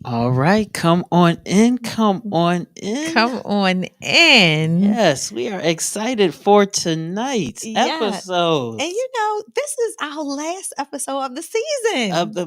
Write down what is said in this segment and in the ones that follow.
All right, come on in, come on in. Come on in. Yes, we are excited for tonight's Yeah. episode And this is our last episode of the season. of the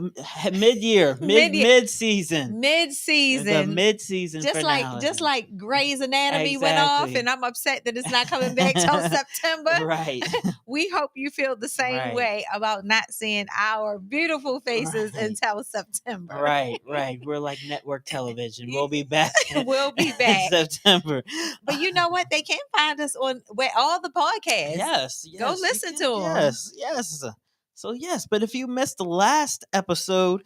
mid-year, Mid-year. mid-season, the Mid-season. mid-season finale. Just like Grey's Anatomy went off, Exactly. and I'm upset that it's not coming back till September. Right. We hope you feel the same Right. way about not seeing our beautiful faces Right. until September. Right. We're like network television. We'll be back. We'll be in back. September. But you know what? They can find us on where all the podcasts. Yes. Go you listen can. to them. Yes. So yes, but if you missed the last episode,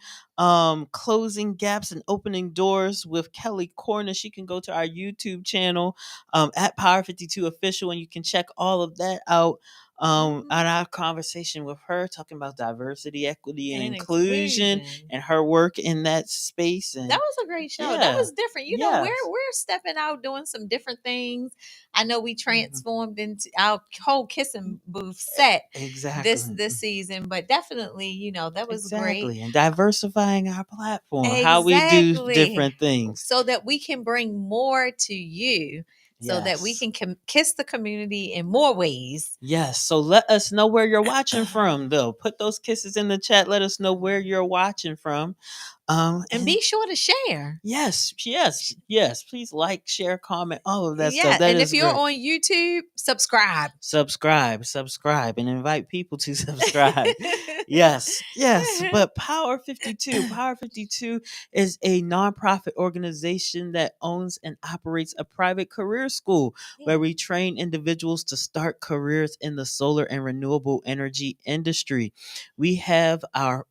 closing gaps and opening doors with Kelly Cornish, you can go to our YouTube channel, at Power 52 Official, and you can check all of that out. On our conversation with her, talking about diversity, equity, and inclusion, and her work in that space. And that was a great show. Yeah. That was different. You know, Yes. we're stepping out doing some different things. I know we transformed into our whole kissing booth set Exactly. this season, but definitely, that was great. And diversifying our platform, how we do Exactly. different things. So that we can bring more to you. So that we Yes. can kiss the community in more ways. Yes. So let us know where you're watching from, though. Put those kisses in the chat. Let us know where you're watching from. And be sure to share. Yes. Please like, share, comment, all of that Yeah, stuff. That and is if you're great. on YouTube, subscribe, and invite people to subscribe. Yes. But Power 52 is a nonprofit organization that owns and operates a private career school where we train individuals to start careers in the solar and renewable energy industry. We have our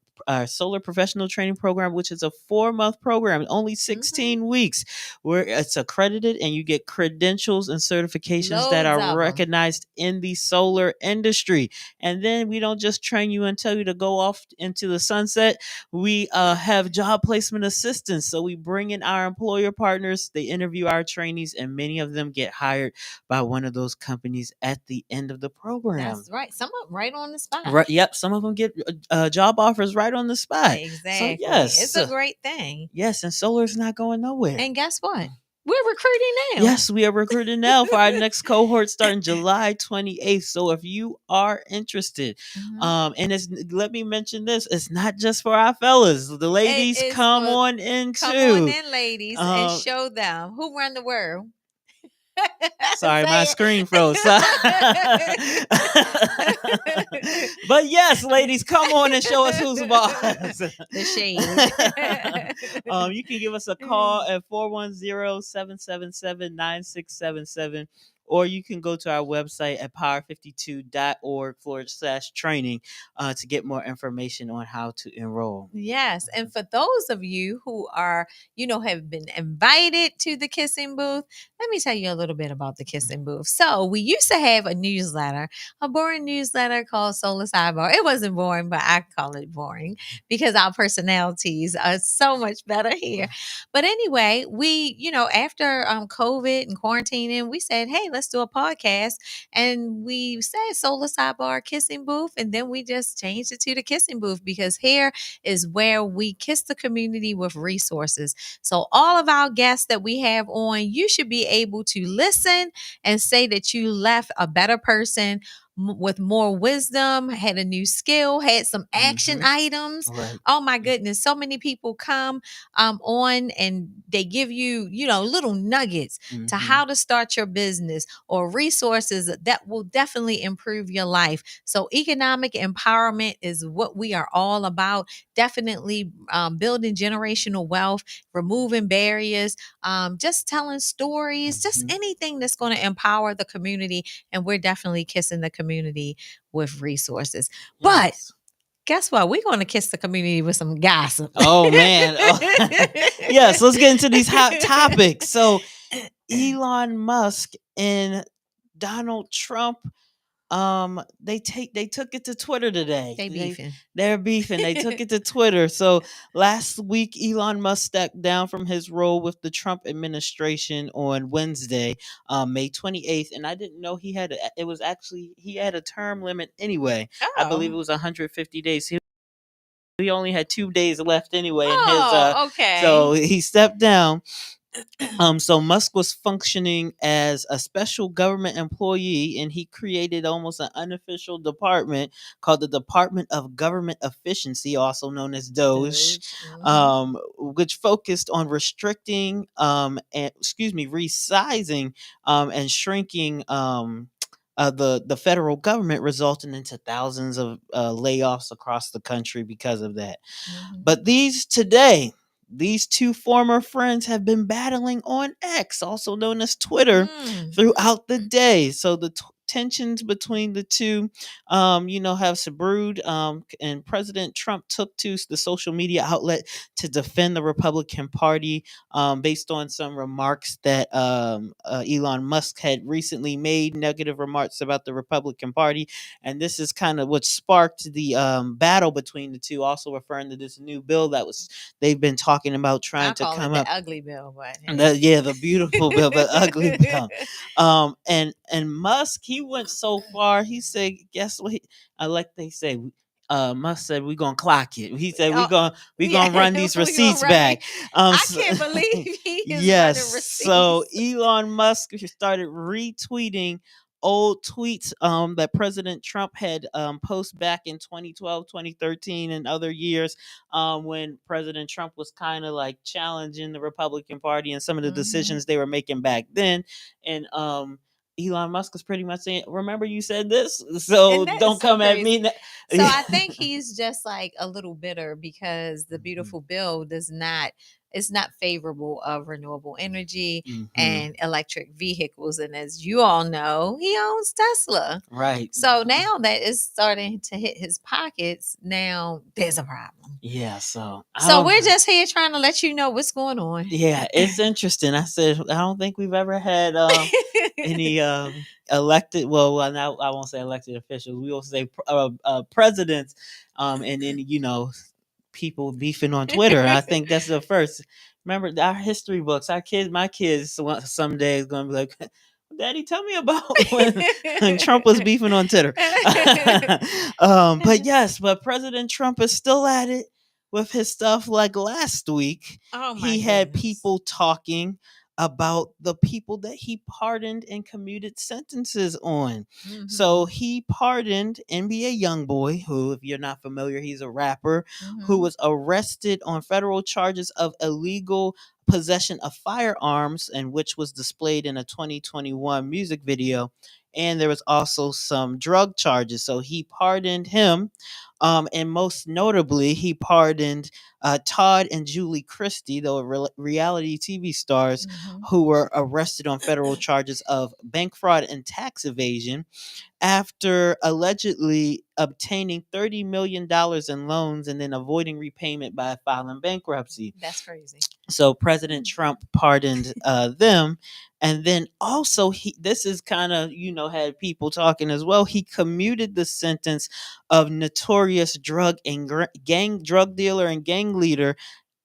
solar professional training program, which is a 4-month program, only 16 weeks, where it's accredited and you get credentials and certifications that Loads of are 'em. recognized in the solar industry. And then we don't just train you and tell you to go off into the sunset. We have job placement assistance. So we bring in our employer partners, they interview our trainees, and many of them get hired by one of those companies at the end of the program. That's right. Some of them right on the spot. Right. Yep. Some of them get job offers right on the spot. Exactly. So yes, It's a great thing. Yes, and solar's not going nowhere. And guess what? We're recruiting now. Yes, we are recruiting now for our next cohort starting July 28th. So if you are interested, and let me mention this, it's not just for our fellas. The ladies come on in too. Come on in, ladies, and show them who run the world. Sorry, my screen froze. But yes, ladies, come on and show us who's boss. The shade. You can give us a call at 410-777-9677. Or you can go to our website at power52.org/training to get more information on how to enroll. Yes. And for those of you who are, have been invited to the kissing booth, let me tell you a little bit about the kissing booth. So we used to have a newsletter, a boring newsletter called Solar Sidebar. It wasn't boring, but I call it boring because our personalities are so much better here. But anyway, we, after COVID and quarantining, we said, hey, let's do a podcast. And we said Solar Sidebar Kissing Booth. And then we just changed it to the Kissing Booth because here is where we kiss the community with resources. So all of our guests that we have on, you should be able to listen and say that you left a better person with more wisdom, had a new skill, had some action items. Right. Oh my goodness. So many people come on and they give you, little nuggets to how to start your business or resources that will definitely improve your life. So economic empowerment is what we are all about. Definitely building generational wealth, removing barriers, just telling stories, just anything that's going to empower the community. And we're definitely kissing the community with resources. But guess what? We're going to kiss the community with some gossip. Oh, man. Yes, let's get into these hot topics. So Elon Musk and Donald Trump, they took it to Twitter today. They're beefing. They took it to Twitter. So last week, Elon Musk stepped down from his role with the Trump administration on Wednesday, May 28th. And I didn't know he had a term limit anyway. I believe it was 150 days. He he only had 2 days left anyway in his Oh, okay. so he stepped down. So Musk was functioning as a special government employee, and he created almost an unofficial department called the Department of Government Efficiency, also known as Doge, which focused on restricting, resizing, and shrinking. The federal government, resulting into thousands of layoffs across the country because of that. But these two former friends have been battling on X, also known as Twitter, throughout the day. So the tensions between the two, have brewed. And President Trump took to the social media outlet to defend the Republican Party, based on some remarks that Elon Musk had recently made, negative remarks about the Republican Party. And this is kind of what sparked the battle between the two, also referring to this new bill that they've been talking about trying to come up. The ugly bill, but The beautiful bill, but ugly bill. And Musk, he went so far. He said, "Guess what? Like they say." Musk said, "We're gonna clock it." He said, "We're gonna run these receipts back." I can't believe he is yes. running receipts. So Elon Musk started retweeting old tweets that President Trump had posted back in 2012, 2013, and other years, when President Trump was kind of like challenging the Republican Party and some of the decisions they were making back then. And Elon Musk is pretty much saying, "Remember, you said this, so don't come at me." So I think he's just like a little bitter because the beautiful bill it's not favorable of renewable energy and electric vehicles. And as you all know, he owns Tesla. Right. So now that is starting to hit his pockets, now there's a problem. Yeah. So we're just here trying to let you know what's going on. Yeah, it's interesting. I said, I don't think we've ever had any elected, now I won't say elected officials. We will say presidents, and then, people beefing on Twitter. I think that's the first. Remember our history books, my kids someday is going to be like, "Daddy, tell me about when Trump was beefing on Twitter." But President Trump is still at it with his stuff. Like last week, he had people talking about the people that he pardoned and commuted sentences on. So he pardoned NBA YoungBoy, who, if you're not familiar, he's a rapper who was arrested on federal charges of illegal possession of firearms, and which was displayed in a 2021 music video. And there was also some drug charges. So he pardoned him. And most notably, he pardoned Todd and Julie Christie, the reality TV stars who were arrested on federal charges of bank fraud and tax evasion after allegedly obtaining $30 million in loans and then avoiding repayment by filing bankruptcy. That's crazy. So President Trump pardoned them. And then also, this is kind of, had people talking as well. He commuted the sentence of notorious drug dealer and gang leader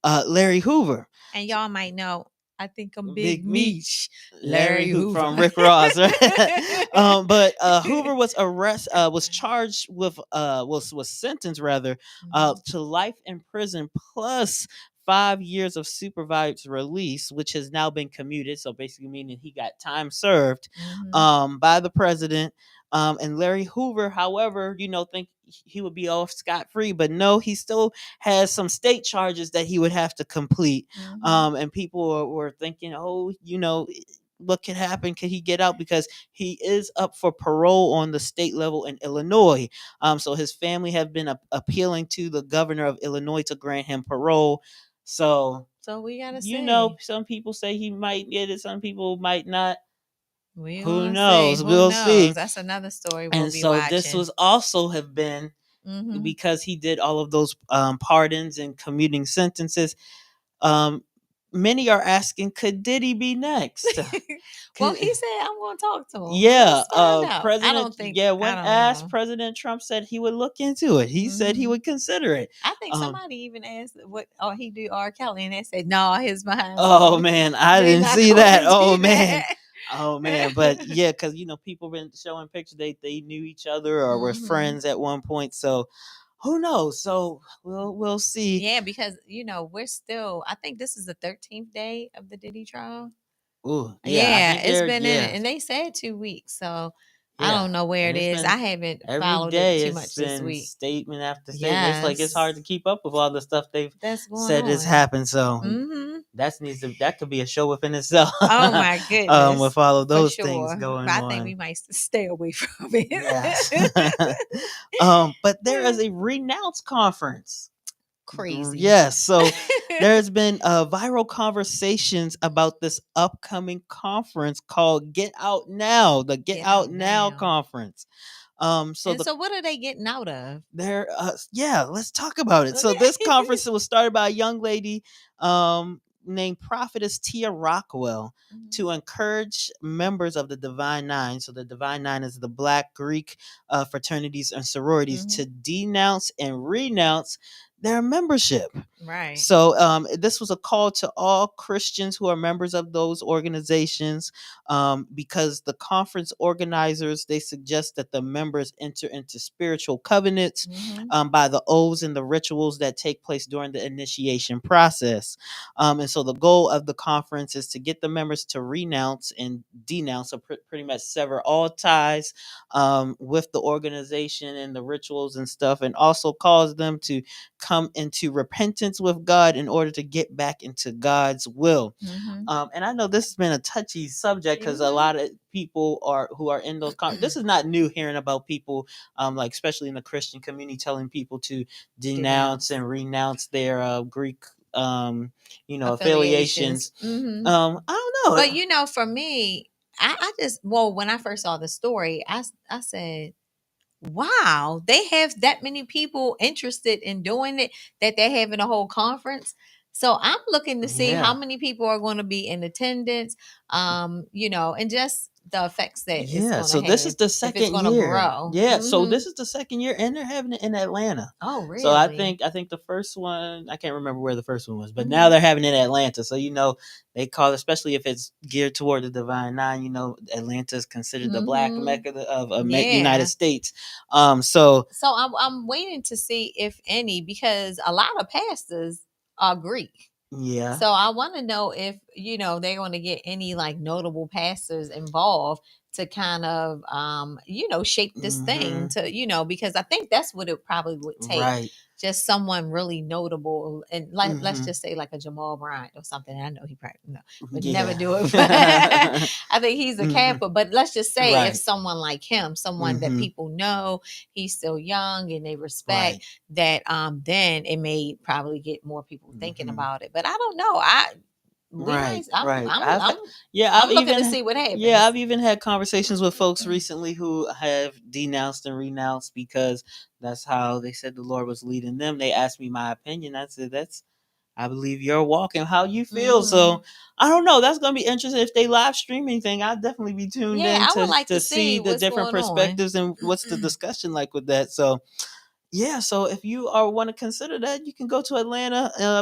Larry Hoover. And y'all might know, I think I'm Big Meech. Larry Hoover from Rick Ross, right? But Hoover was charged with was sentenced rather to life in prison plus 5 years of supervised release, which has now been commuted. So basically meaning he got time served by the president. And Larry Hoover, however, think he would be off scot-free, but no, he still has some state charges that he would have to complete. And people were thinking, what could happen? Could he get out? Because he is up for parole on the state level in Illinois. So his family have been appealing to the governor of Illinois to grant him parole. So we gotta see. Some people say he might get it. Some people might not. Who knows? We'll see. That's another story. And so this was also have been because he did all of those pardons and commuting sentences. Many are asking, could Diddy be next? Well, he said, "I'm going to talk to him." Yeah, President. I don't think. When asked, President Trump said he would look into it. He said he would consider it. I think somebody even asked what he do R. Kelly, and they said, "No, his behind." Oh man, I didn't see that. Oh man. Oh man, but yeah, because people been showing pictures they knew each other or were friends at one point. So who knows? So we'll see. Yeah, because we're still. I think this is the 13th day of the Diddy trial. Ooh, yeah, I Yeah, think it's they're been in it, yeah. and they said 2 weeks. So I Yeah, don't know where and it it's is. I been haven't every followed it day. too It's much this been week. statement after statement. It's like it's hard to Yes, keep up with all the stuff they've that's going said has on. happened. So Mm-hmm. that could be a show within itself. Oh my goodness, With all of for those things sure. But going I think we on. might stay away from it. Yes. But there is a renounce conference. Crazy. Yes. So there's been viral conversations about this upcoming conference called Get Out Now, the Get Get Out out Now now. conference. So And the so, what are they getting out of? there yeah, let's talk about it. So this Okay. conference was started by a young lady named Prophetess Tia Rockwell Mhm. to encourage members of the Divine Nine. So the Divine Nine is the Black Greek fraternities and sororities to Mhm. denounce and renounce their membership. Right. So this was a call to all Christians who are members of those organizations, because the conference organizers, they suggest that the members enter into spiritual covenants Mhm. by the oaths and the rituals that take place during the initiation process. And so the goal of the conference is to get the members to renounce and denounce, so pretty much sever all ties with the organization and the rituals and stuff, and also cause them to come into repentance with God in order to get back into God's will. Mhm. And I know this has been a touchy subject because a Mhm. lot of people are who are in those. This is not new hearing about people, like especially in the Christian community, telling people to denounce Denounce and renounce their Greek, affiliations. affiliations. Mhm. I don't But know. for me, I just when I first saw the story, I said, wow, they have that many people interested in doing it that they're having a whole conference. So I'm looking to see how Yeah. many people are going to be in attendance, and just the effects that it's Yeah, going to so this is have the if it's second going to year. grow. Yeah, so Hmm. this is the second year, and they're having it in Atlanta. Oh, So I really? think I think the first one, I can't remember where the first one was, but now Hmm. they're having it in Atlanta. So they call, especially if it's geared toward the Divine Nine. Atlanta is considered the Black Hmm. Mecca of United Yeah. States. So So I'm waiting to see if any, because a lot of pastors are Greek. yeah. So I want to know if they're going to get any like notable pastors involved to kind of shape this thing Hmm. to because I think that's what it probably would take. Right. Just someone really notable, and like let's Hmm. just say like a Jamal Bryant or something. I know he probably would never Yeah. do it, but I think he's a Hmm. capper. But let's just say if Right. someone like him, someone that Hmm. people know, he's still young and they respect, Right. that then it may probably get more people thinking Hmm. about it. But I don't know. We Right, might. I'm right. I'm I'm I've I'm looking to even see what yeah, happens. I've even had conversations with folks recently who have denounced and renounced because that's how they said the Lord was leading them. They asked me my opinion. I said I believe you're walking how you feel. Hmm. So I don't know. That's gonna be interesting. If they live stream anything, I'll definitely be tuned Yeah, in I would like to to see see the what's different going on. perspectives and what's the discussion like with that. So yeah, so if you are want to consider that, you can go to Atlanta. I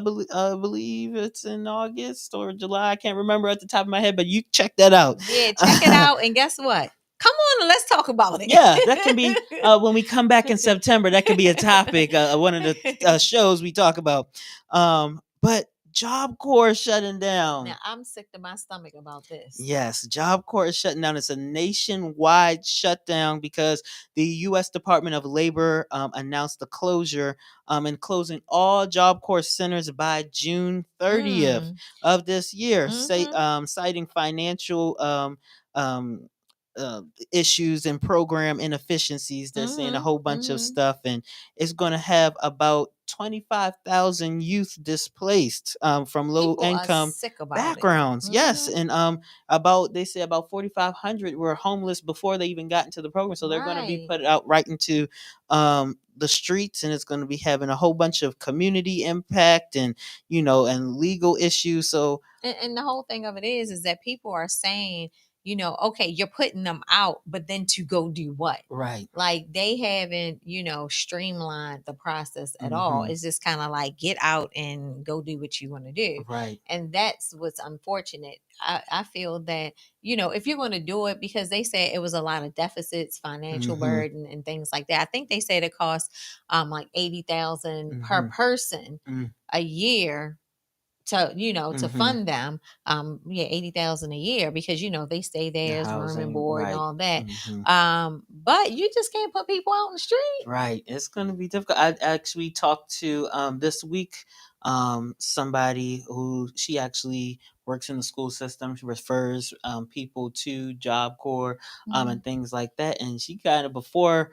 believe it's in August or July. I can't remember at the top of my head, but you check that out. Yeah, check it out. And guess what? Come on and let's talk about Yeah, that can be it. when we come back in September. That could be a topic. One of the shows we talk about. But Job Corps shutting Now down. I'm sick to my stomach about this. Yes, Job Corps is shutting down. It's a nationwide shutdown because the U.S. Department of Labor announced the closure and closing all Job Corps centers by June 30th Mm. of this year, Mm-hmm. citing financial um, uh, issues and program inefficiencies. They're saying a Mm-hmm. whole bunch of Mm-hmm. stuff, and it's going to have about 25,000 youth displaced from low People are income sick about it. backgrounds. Yes, Mm-hmm. and they say about 4,500 were homeless before they even got into the program, so they're going to be Right. put out right into the streets, and it's going to be having a whole bunch of community impact and and legal issues. So And the whole thing of it is that people are saying, okay, you're putting them out, but then to go do what? Right. Like they haven't, streamlined the process at all. It's just kind of like get out and go do what you want to do. Right. And that's what's unfortunate. I feel that, if you're going to do it, because they said it was a lot of deficits, financial burden, and things like that. I think they said it costs like 80,000 per person a year to fund them. 80,000 a year, because they stay there as room and board, right, and all that. But you just can't put people out on the street. Right. It's going to be difficult. I actually talked to this week somebody who, she actually works in the school system. She refers people to Job Corps and things like that. And she kind of, before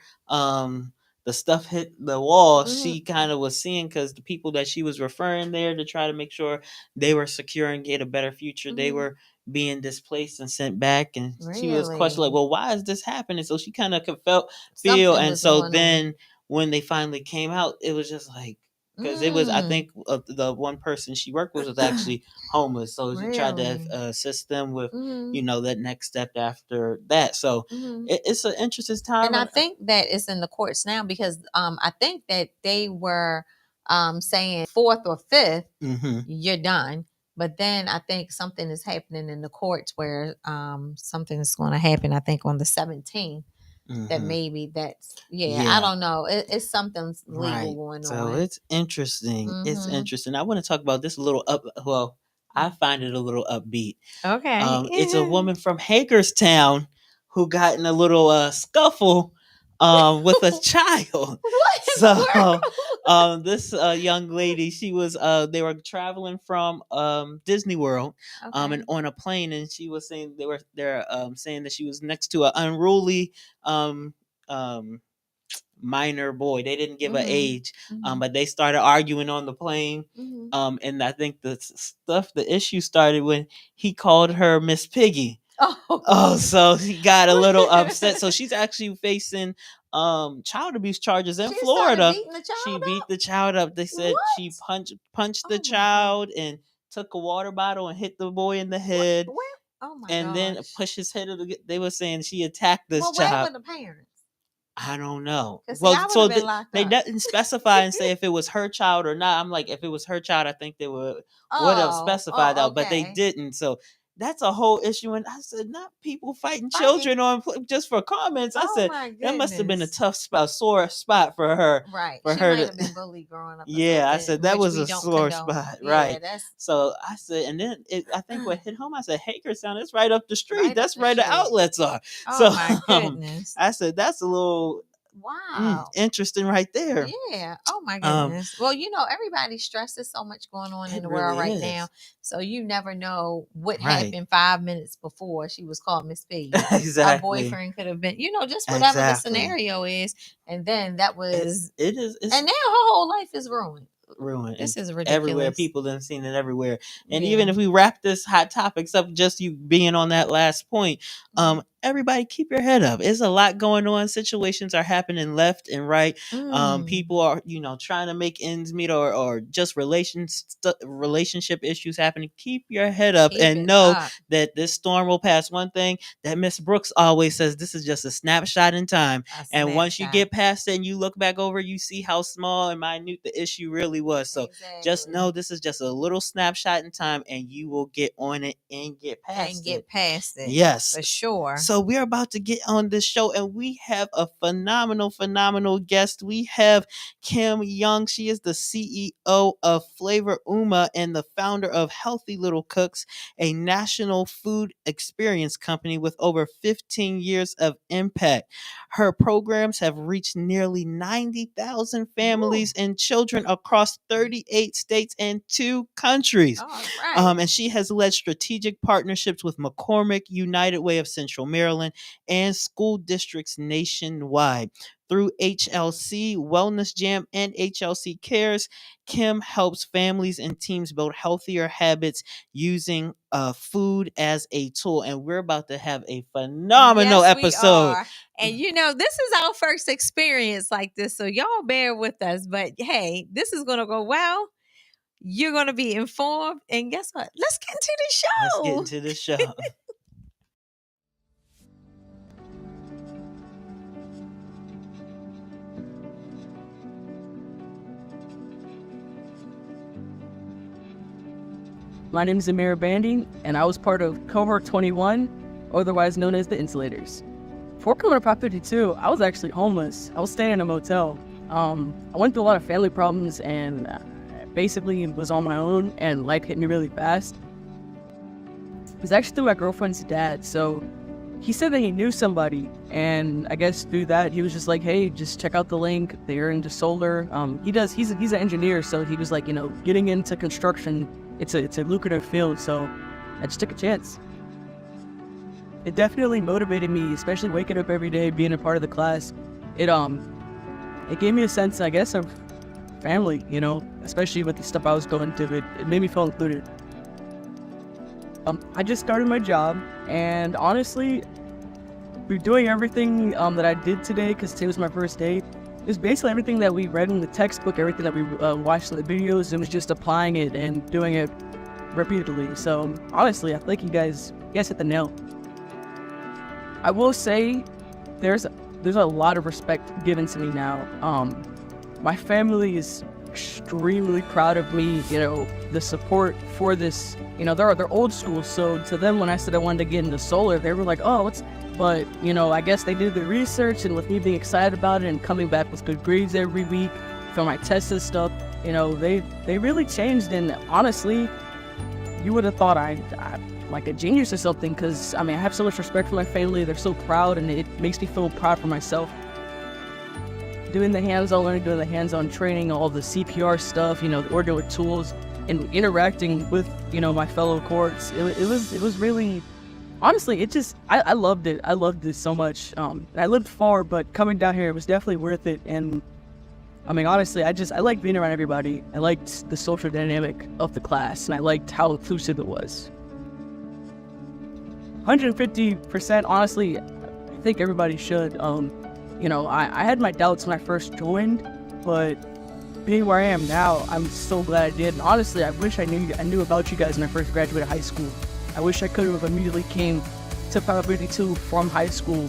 the stuff hit the wall, she kind of was seeing, because the people that she was referring there to try to make sure they were secure and get a better future, they were being displaced and sent back. And she was questioning, like, well, why is this happening? So she kind of feel. And so then when they finally came out, it was just like, because it was, I think the one person she worked with was actually homeless, so she tried to assist them with that next step after that. So it's an interesting time, and I think that it's in the courts now, because I think that they were saying 4th or 5th you're done. But then I think something is happening in the courts where something is going to happen, I think on the 17th. That maybe that's I don't know. It's something's legal going on. So it's interesting. It's interesting. I want to talk about this a little well, I find it a little upbeat. Okay. It's a woman from Hagerstown who got in a little scuffle with a child. What? So this young lady, she was they were traveling from Disney World and on a plane, and she was saying they're saying that she was next to an unruly minor boy. They didn't give an age, but they started arguing on the plane. And I think the issue started when he called her Miss Piggy. So he got a little upset. So she's actually facing child abuse charges in Florida. She beat the child up. They said she punched the child and took a water bottle and hit the boy in the head. And then pushed his head. They were saying she attacked this child. Where were the parents? I don't know. Well, so they didn't specify and say if it was her child or not. I'm like, if it was her child, I think they would have specified out, but they didn't. So that's a whole issue. And I said, not people fighting children on just for comments. I said that must have been a tough spot, sore spot for her. Right. For she her might have been bullied growing up. I said that was a sore spot. Right. Yeah, so I said, and then I think what hit home, I said, Hagerstown, it's right up the street. That's where the outlets are. Oh my goodness. I said, that's a little interesting right there. Yeah. Oh my goodness. Well, everybody's stressed. There's so much going on in the world right now. So you never know what happened 5 minutes before she was called Miss Piggy. Exactly. Her boyfriend could have been, just whatever the scenario is. And then that was it is. And now her whole life is ruined. This is ridiculous. Everywhere, people have seen it everywhere. And even if we wrap this hot topics up, just you being on that last point, everybody keep your head up. There's a lot going on. Situations are happening left and right. People are trying to make ends meet, or just relationship issues happening. Keep your head up and know that this storm will pass. One thing that Miss Brooks always says, this is just a snapshot in time. And once you get past it and you look back over, you see how small and minute the issue really was. So just know this is just a little snapshot in time, and you will get on it and get past it. Yes, for sure. So we're about to get on this show, and we have a phenomenal guest. We have Kim Young. She is the CEO of Flavor Uma and the founder of Healthy Little Cooks, a national food experience company with over 15 years of impact. Her programs have reached nearly 90,000 families and children across 38 states and 2 countries. And she has led strategic partnerships with McCormick, United Way of Central Maryland, and school districts nationwide. Through HLC Wellness Jam and HLC Cares, Kim helps families and teams build healthier habits using food as a tool. And we're about to have a phenomenal episode. We are. And this is our first experience like this, so y'all bear with us. But hey, this is gonna go well. You're gonna be informed, and guess what? Let's get into the show. Let's get into the show. My name is Amir Bandy, and I was part of Cohort 21, otherwise known as the Insulators. Before coming to Prop 52, I was actually homeless. I was staying in a motel. I went through a lot of family problems and basically was on my own, and life hit me really fast. It was actually through my girlfriend's dad, so he said that he knew somebody, and I guess through that, he was just like, hey, just check out the link. They're into solar. He's an engineer, so he was like, getting into construction, it's a lucrative field, so I just took a chance. It definitely motivated me, especially waking up every day, being a part of the class. It gave me a sense, I guess, of family, especially with the stuff I was going through. It made me feel included. I just started my job, and honestly, we're doing everything that I did today, because today was my first day. It was basically everything that we read in the textbook, everything that we watched in the videos. It was just applying it and doing it repeatedly. So honestly, I feel like you guys hit the nail. I will say there's a lot of respect given to me now. My family is extremely proud of me, the support for this, they're old school, so to them, when I said I wanted to get into solar, they were like, oh, but I guess they did the research, and with me being excited about it and coming back with good grades every week for my tests and stuff, they really changed. And honestly, you would have thought I'm like a genius or something, because I have so much respect for my family. They're so proud, and it makes me feel proud for myself. Doing the hands-on learning, doing the hands-on training, all the CPR stuff, working with tools and interacting with, my fellow cohorts. It was really, honestly, I loved it. I loved it so much. I lived far, but coming down here, it was definitely worth it. And honestly, I liked being around everybody. I liked the social dynamic of the class, and I liked how inclusive it was. 150%, honestly, I think everybody should. I had my doubts when I first joined, but being where I am now, I'm so glad I did. And honestly, I wish I knew about you guys when I first graduated high school. I wish I could have immediately came to Prop 52 from high school.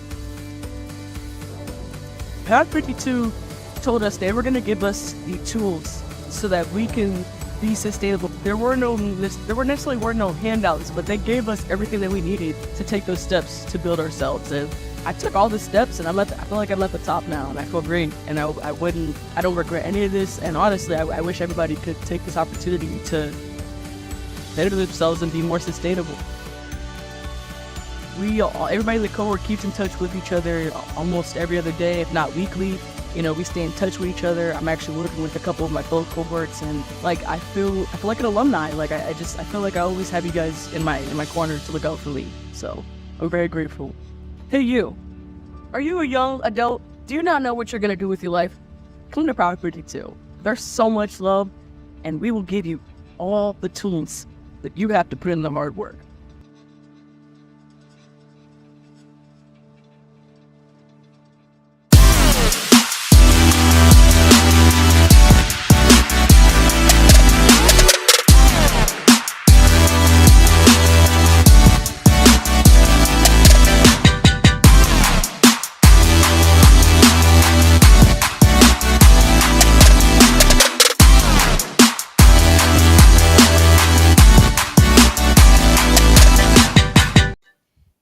Prop 52 told us they were going to give us the tools so that we can be sustainable. There weren't necessarily no handouts, but they gave us everything that we needed to take those steps to build ourselves. And I took all the steps, and I feel like I'm at the top now, and I feel great. And I don't regret any of this. And honestly, I wish everybody could take this opportunity to better themselves and be more sustainable. Everybody in the cohort keeps in touch with each other almost every other day, if not weekly. We stay in touch with each other. I'm actually working with a couple of my fellow cohorts, and I feel like an alumni. I feel like I always have you guys in my corner to look out for me. So I'm very grateful. Hey, you. Are you a young adult? Do you not know what you're going to do with your life? Come to Prop 52. There's so much love, and we will give you all the tools that you have to put in the hard work.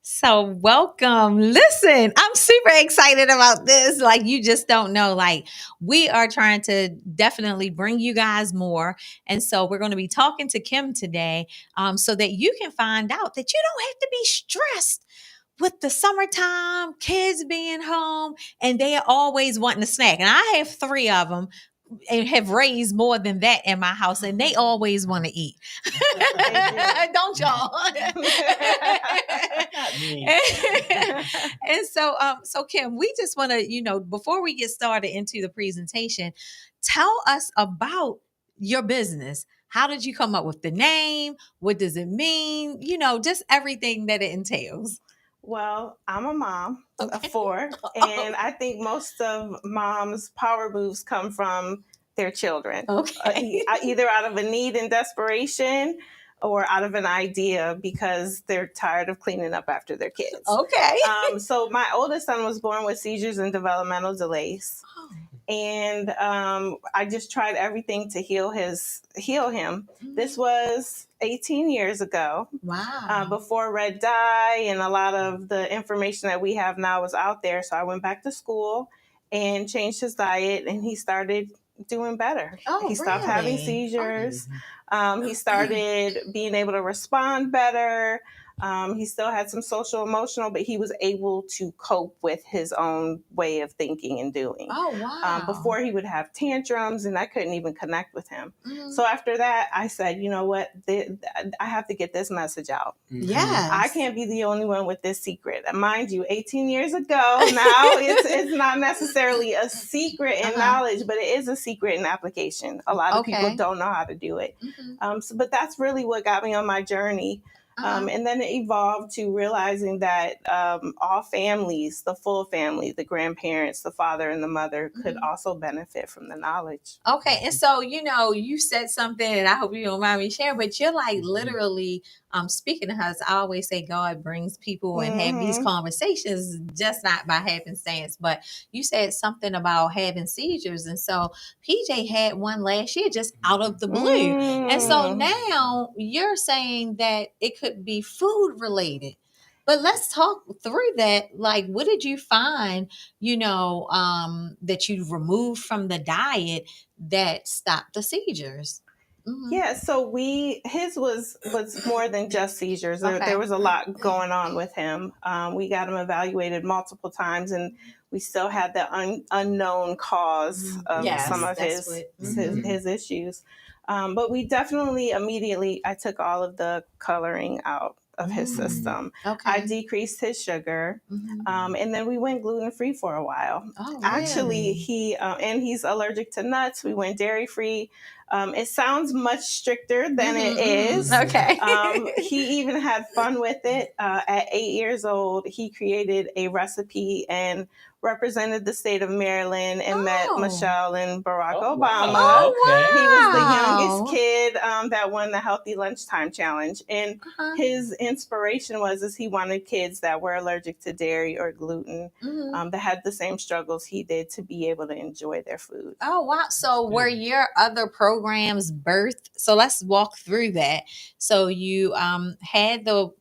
So welcome. Listen, I'm super excited about this. You just don't know. We are trying to definitely bring you guys more. And so we're going to be talking to Kim today so that you can find out that you don't have to be stressed with the summertime, kids being home, and they are always wanting a snack. And I have 3 of them and have raised more than that in my house, and they always want to eat. Don't y'all? Not me. And so Kim, we just want to, before we get started into the presentation, tell us about your business. How did you come up with the name? What does it mean? Just everything that it entails. Well, I'm a mom of 4, and I think most of moms' power moves come from their children. Okay. Either out of a need and desperation or out of an idea because they're tired of cleaning up after their kids. Okay. So my oldest son was born with seizures and developmental delays. and I just tried everything to heal him. This was 18 years ago. Wow. Before red dye and a lot of the information that we have now was out there. So I went back to school and changed his diet, and he started doing better. Oh, He stopped having really? seizures. He started being able to respond better. He still had some social emotional, but he was able to cope with his own way of thinking and doing. Oh, wow. Before he would have tantrums, and I couldn't even connect with him. So after that, I said, you know what? I have to get this message out. Yes. I can't be the only one with this secret. Mind you, 18 years ago, now it's not necessarily a secret in knowledge, but it is a secret in application. A lot of people don't know how to do it. But that's really what got me on my journey. And then it evolved to realizing that all families, the full family, the grandparents, the father and the mother could also benefit from the knowledge. Okay. And so, you said something, and I hope you don't mind me sharing, but you're like literally speaking to us. I always say God brings people and have these conversations just not by happenstance, but you said something about having seizures. And so PJ had one last year just out of the blue. And so now you're saying that it could be food related. But let's talk through that. Like, what did you find, that you removed from the diet that stopped the seizures? Yeah, so his was more than just seizures. There was a lot going on with him. We got him evaluated multiple times, and we still had the unknown cause of some of his issues. But we definitely immediately, I took all of the coloring out of his system. I decreased his sugar, and then we went gluten-free for a while. Oh, really? Actually, and he's allergic to nuts. We went dairy-free. It sounds much stricter than it is. Okay. He even had fun with it. At 8 years old, he created a recipe and represented the state of Maryland and met Michelle and Barack Obama. Wow. Oh, wow. He was the youngest kid that won the Healthy Lunchtime Challenge. And his inspiration was he wanted kids that were allergic to dairy or gluten that had the same struggles he did to be able to enjoy their food. Oh, wow. So were your other programs birthed? So let's walk through that. So you had the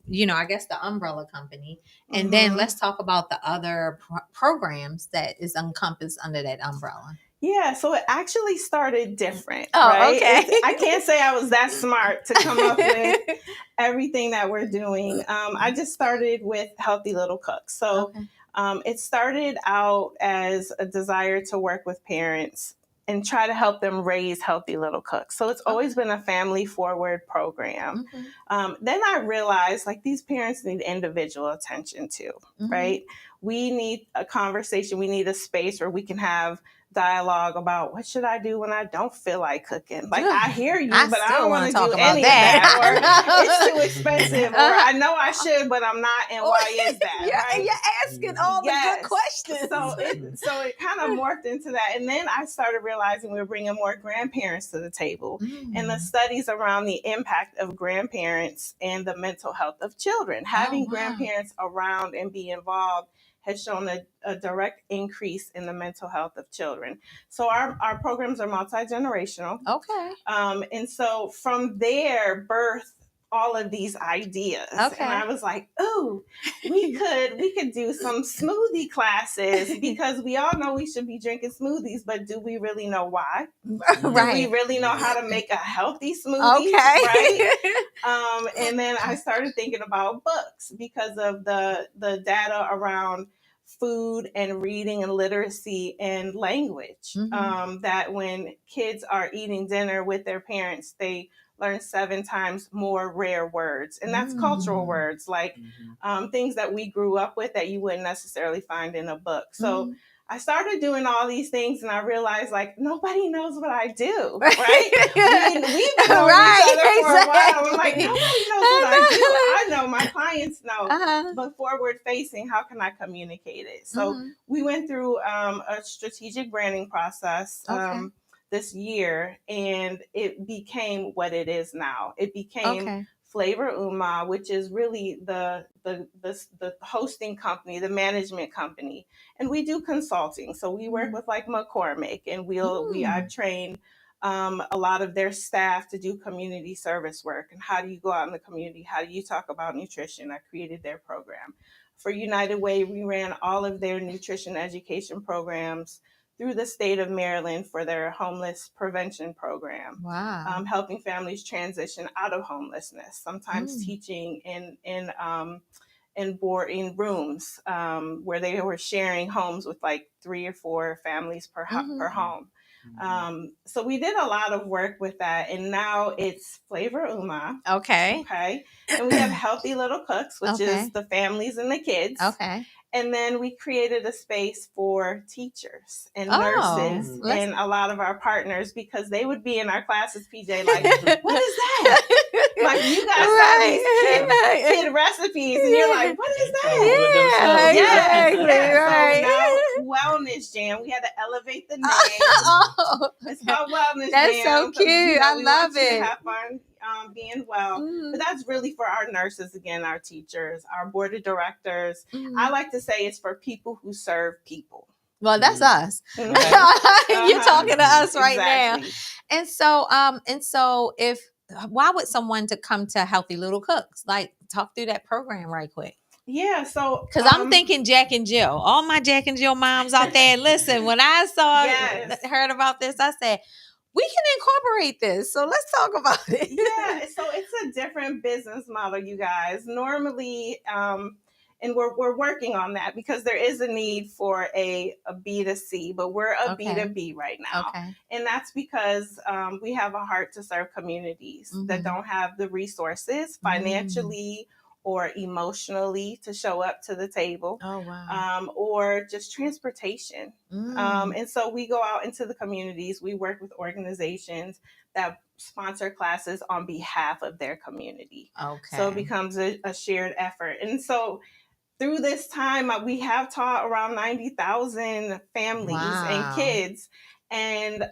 umbrella company. And then let's talk about the other programs that is encompassed under that umbrella. Yeah, so it actually started different, oh, right? Okay. I can't say I was that smart to come up with everything that we're doing. I just started with Healthy Little Cooks. So it started out as a desire to work with parents and try to help them raise healthy little cooks. So it's always been a family forward program. Then I realized these parents need individual attention too, right? We need a conversation. We need a space where we can have dialogue about what should I do when I don't feel like cooking. I hear you, but I don't want to do any of that. Or it's too expensive. Or I know I should, but I'm not. And why is that? Right? You're asking all the good questions. So it kind of morphed into that. And then I started realizing we were bringing more grandparents to the table. And the studies around the impact of grandparents and the mental health of children. Having grandparents around and be involved has shown a direct increase in the mental health of children. So our programs are multi-generational. Okay. And so from there, birth all of these ideas. Okay. And I was like, oh, we could do some smoothie classes because we all know we should be drinking smoothies, but do we really know why? Right. Do we really know how to make a healthy smoothie? Okay. Right. And then I started thinking about books because of the data around food and reading and literacy and language. That when kids are eating dinner with their parents, they learn 7 times more rare words. And that's cultural words, like things that we grew up with that you wouldn't necessarily find in a book. So I started doing all these things and I realized nobody knows what I do, right? We've been each other for a while. I'm like, nobody knows what I do. I know, my clients know, but forward facing, how can I communicate it? So we went through a strategic branding process this year, and it became what it is now. It became Flavor Uma, which is really the hosting company, the management company, and we do consulting. So we work with like McCormick, and I've trained a lot of their staff to do community service work. And how do you go out in the community? How do you talk about nutrition? I created their program. For United Way, we ran all of their nutrition education programs through the state of Maryland for their homeless prevention program. Wow. Helping families transition out of homelessness, sometimes teaching in boarding rooms where they were sharing homes with like 3 or 4 families per home. So we did a lot of work with that, and now it's Flavor Uma. Okay. Okay. And we have Healthy Little Cooks, which is the families and the kids. Okay. And then we created a space for teachers and nurses and a lot of our partners, because they would be in our classes, PJ, like, what is that? Like, you guys have these kid recipes, and you're like, what is that? Exactly. Right. So now, Wellness Jam, we had to elevate the name. It's called Wellness Jam. That's so cute. I love it. Have fun being well. But that's really for our nurses, again, our teachers, our board of directors. I like to say it's for people who serve people. Well, that's us. You're talking to us right now. And so why would someone to come to Healthy Little Cooks? Like, talk through that program right quick. Yeah, so because I'm thinking Jack and Jill, all my Jack and Jill moms out there. Listen, when I heard about this, I said, we can incorporate this. So let's talk about it. Yeah, so it's a different business model, you guys. Normally, and we're working on that, because there is a need for a B2C, but we're a B2B right now. Okay. And that's because we have a heart to serve communities that don't have the resources financially or emotionally to show up to the table. Oh, wow. Or just transportation. And so we go out into the communities. We work with organizations that sponsor classes on behalf of their community. Okay. So it becomes a shared effort. And so through this time, we have taught around 90,000 families and kids. And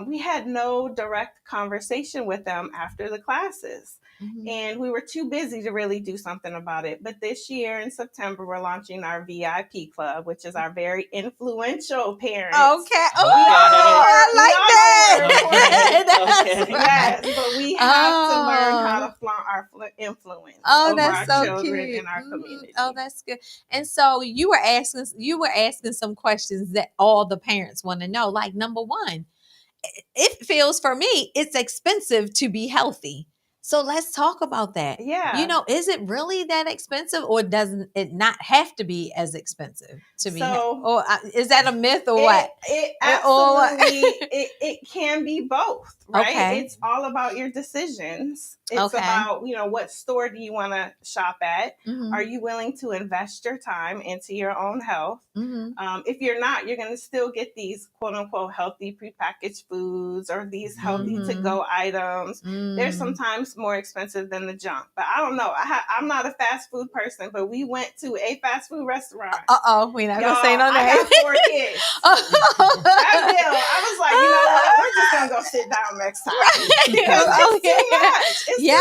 we had no direct conversation with them after the classes. And we were too busy to really do something about it. But this year in September, we're launching our VIP club, which is our very influential parents. Okay. I like that. Yes, but we have to learn how to flaunt our influence over that's our so children cute. in our community. Oh, that's good. And so you were asking some questions that all the parents want to know. Like, number one, it feels, for me, it's expensive to be healthy. So let's talk about that. Yeah. Is it really that expensive, or doesn't it not have to be as expensive to be? Or is that a myth, or what? It absolutely, it can be both, right? Okay. It's all about your decisions. It's about, what store do you want to shop at? Are you willing to invest your time into your own health? If you're not, you're going to still get these quote unquote healthy prepackaged foods or these healthy to go items. They're sometimes more expensive than the junk, but I don't know. I'm not a fast food person, but we went to a fast food restaurant. We're not going to say no name. I got 4 kids. That bill, I was like, you know what? We're just going to go sit down next time. Because it's too much. It's too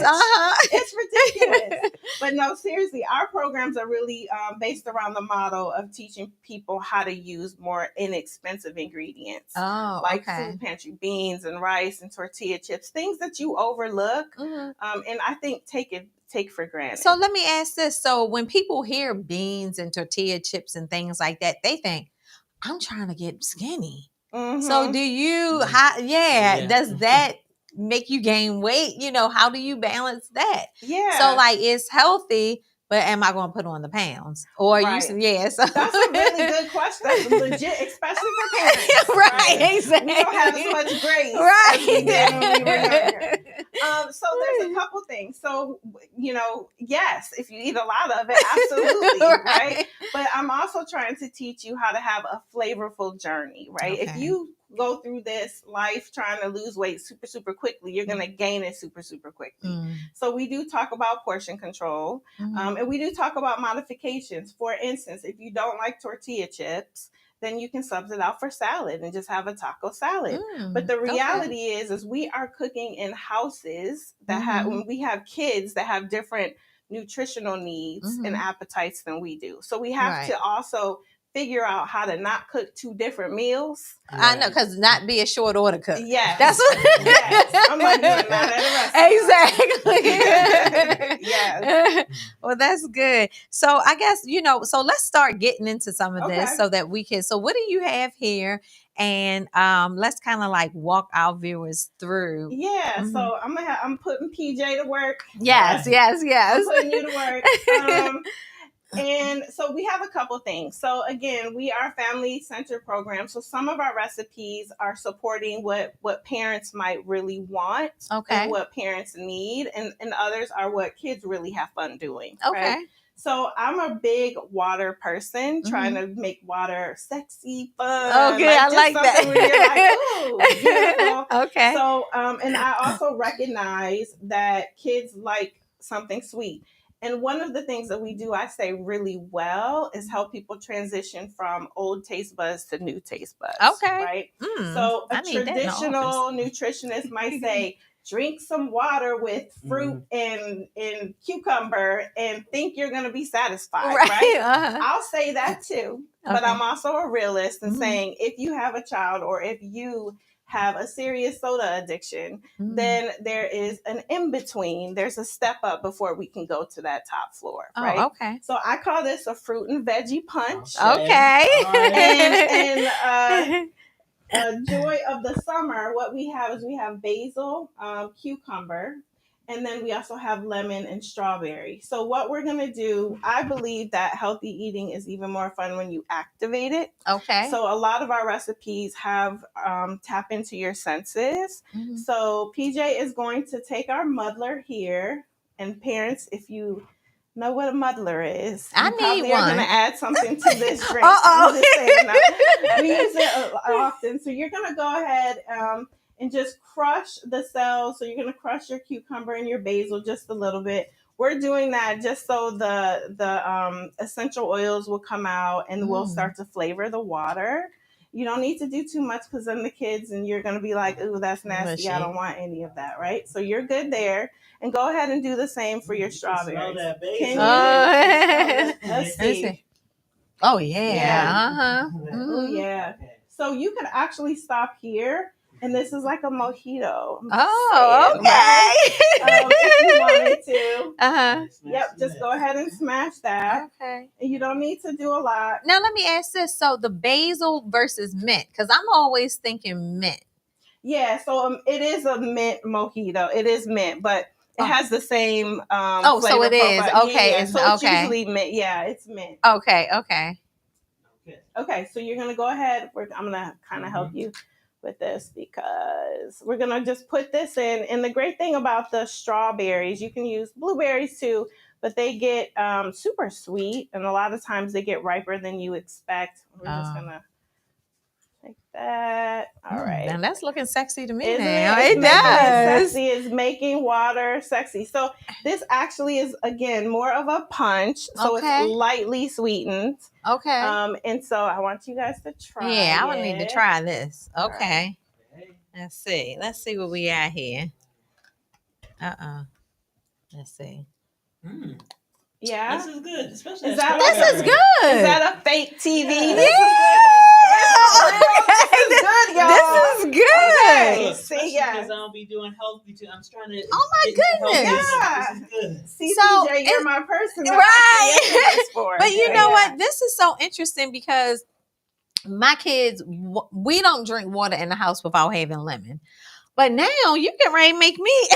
much. It's ridiculous. But no, seriously, our programs are really based around the model of teaching people how to use more inexpensive ingredients. Like food pantry beans and rice and tortilla chips, things that you overlook. And I think take for granted. So let me ask this. So when people hear beans and tortilla chips and things like that, they think, I'm trying to get skinny. So do you, does that make you gain weight? How do you balance that? Yeah. So like, it's healthy, but am I going to put on the pounds? Or so so. That's a really good question. That's legit, especially for parents. Right, exactly. We don't have as much grace as we did when we were younger. So there's a couple things. So, yes, if you eat a lot of it, absolutely, right? But I'm also trying to teach you how to have a flavorful journey, right? If you go through this life trying to lose weight super, super quickly, you're going to gain it super, super quickly. So we do talk about portion control, and we do talk about modifications. For instance, if you don't like tortilla chips, then you can sub it out for salad and just have a taco salad. But Mm, the okay. reality is we are cooking in houses that have, when we have kids that have different nutritional needs and appetites than we do. So we have Right. to also figure out how to not cook two different meals. I know, because not be a short order cook. Yes. That's what. Yes. I'm like, you're not at a restaurant. Exactly. Yes. Well, that's good. So I guess, so let's start getting into some of this Okay. so that we can. So what do you have here? And let's kind of like walk our viewers through. Yeah. So I'm putting PJ to work. Yes, yes, yes. I'm putting you to work. And so we have a couple things. So again, we are a family-centered program. So some of our recipes are supporting what parents might really want Okay. and what parents need. And others are what kids really have fun doing. Okay. Right? So I'm a big water person, trying to make water sexy, fun. Okay, I like that. Something where you're like, ooh, beautiful. Okay. So, and I also recognize that kids like something sweet. And one of the things that we do, I say really well, is help people transition from old taste buds to new taste buds. Okay. Right? Mm, So I a need that in the traditional nutritionist might say, drink some water with fruit and cucumber and think you're going to be satisfied, right? Uh-huh. I'll say that too. But Okay. I'm also a realist and saying if you have a child or if you have a serious soda addiction, then there is an in-between. There's a step up before we can go to that top floor, right? Oh, okay. So I call this a fruit and veggie punch. Okay. And joy of the summer, what we have is we have basil, cucumber, and then we also have lemon and strawberry. So what we're going to do, I believe that healthy eating is even more fun when you activate it. Okay. So a lot of our recipes have tap into your senses. So PJ is going to take our muddler here. And parents, if you know what a muddler is, I you probably need are one. going to add something to this drink. Uh-oh. I'm just saying that. We use it often. So you're going to go ahead and just crush the cells. So you're going to crush your cucumber and your basil just a little bit. We're doing that just so the essential oils will come out and we'll start to flavor the water. You don't need to do too much because then the kids and you're going to be like, ooh, that's nasty. I don't want any of that, right? So you're good there. And go ahead and do the same for your strawberries. Can you? Let's see. Oh, yeah. Yeah. Uh-huh. Oh, yeah. So you could actually stop here. And this is like a mojito. Oh, okay. If you wanted to. Uh-huh. Yep, just go ahead and smash that. Okay. And you don't need to do a lot. Now, let me ask this. So the basil versus mint, because I'm always thinking mint. Yeah, so it is a mint mojito. It is mint, but it has the same so flavor it is. profile. Okay. Yeah, so it's okay. usually mint. Yeah, it's mint. Okay. Okay. Okay, so you're going to go ahead. I'm going to kind of help you with this because we're going to just put this in. And the great thing about the strawberries, you can use blueberries too, but they get super sweet. And a lot of times they get riper than you expect. We're just going to take that. All right. Now that's looking sexy to me. Isn't Now it? it does. Sexy is making water sexy. So this actually is again more of a punch. So it's lightly sweetened. Okay. And so I want you guys to try. Yeah, I would need to try this. All Okay. Right. Let's see what we got here. Let's see. Yeah. This is good. Especially is this is good. Is that a fake TV? Yeah. This is good, y'all. This is good. Okay. See, yeah. Because I don't be doing healthy too. I'm trying to. Oh my goodness. Yeah. This is good. See, So, CJ, you're my person. Right. For. But you know what? This is so interesting because my kids, we don't drink water in the house without having lemon. But now you can ready make me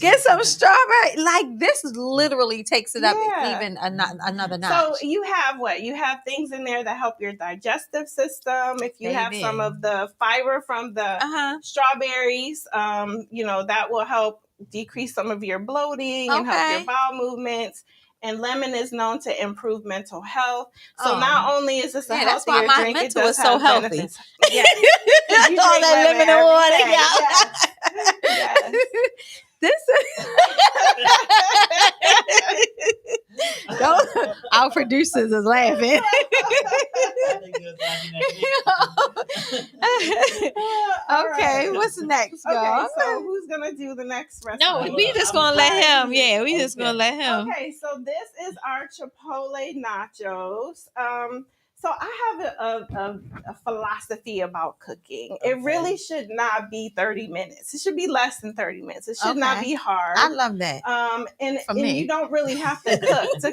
get some strawberry. Like this literally takes it up even another notch. So you have what? You have things in there that help your digestive system. If you have some of the fiber from the strawberries, that will help decrease some of your bloating and help your bowel movements. And lemon is known to improve mental health. So not only is this a healthier drink, it does have benefits. Yeah. All that lemon and water, Yes. This is Don't. Our producers is laughing. All Okay, right. what's next, Okay, y'all? so who's gonna do the next recipe? No, we just gonna let him. Yeah, we just gonna let him. Okay, so this is our Chipotle nachos. So I have a philosophy about cooking. It Okay. really should not be 30 minutes. It should be less than 30 minutes. It should not Okay. be hard. I love that. And For me. you don't really have to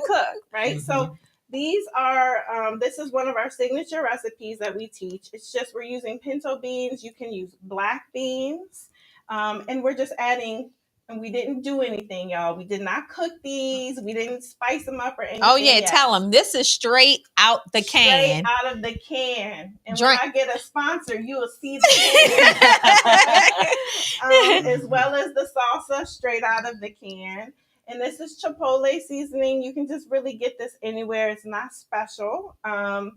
cook, right? So these are this is one of our signature recipes that we teach. It's just we're using pinto beans. You can use black beans, and we're just adding. And we didn't do anything, y'all. We did not cook these. We didn't spice them up or anything. Oh yeah, yet. tell them this is straight out the can. Straight out of the can. And Drink. when I get a sponsor, you will see the can. As well as the salsa straight out of the can. And this is Chipotle seasoning. You can just really get this anywhere. It's not special. And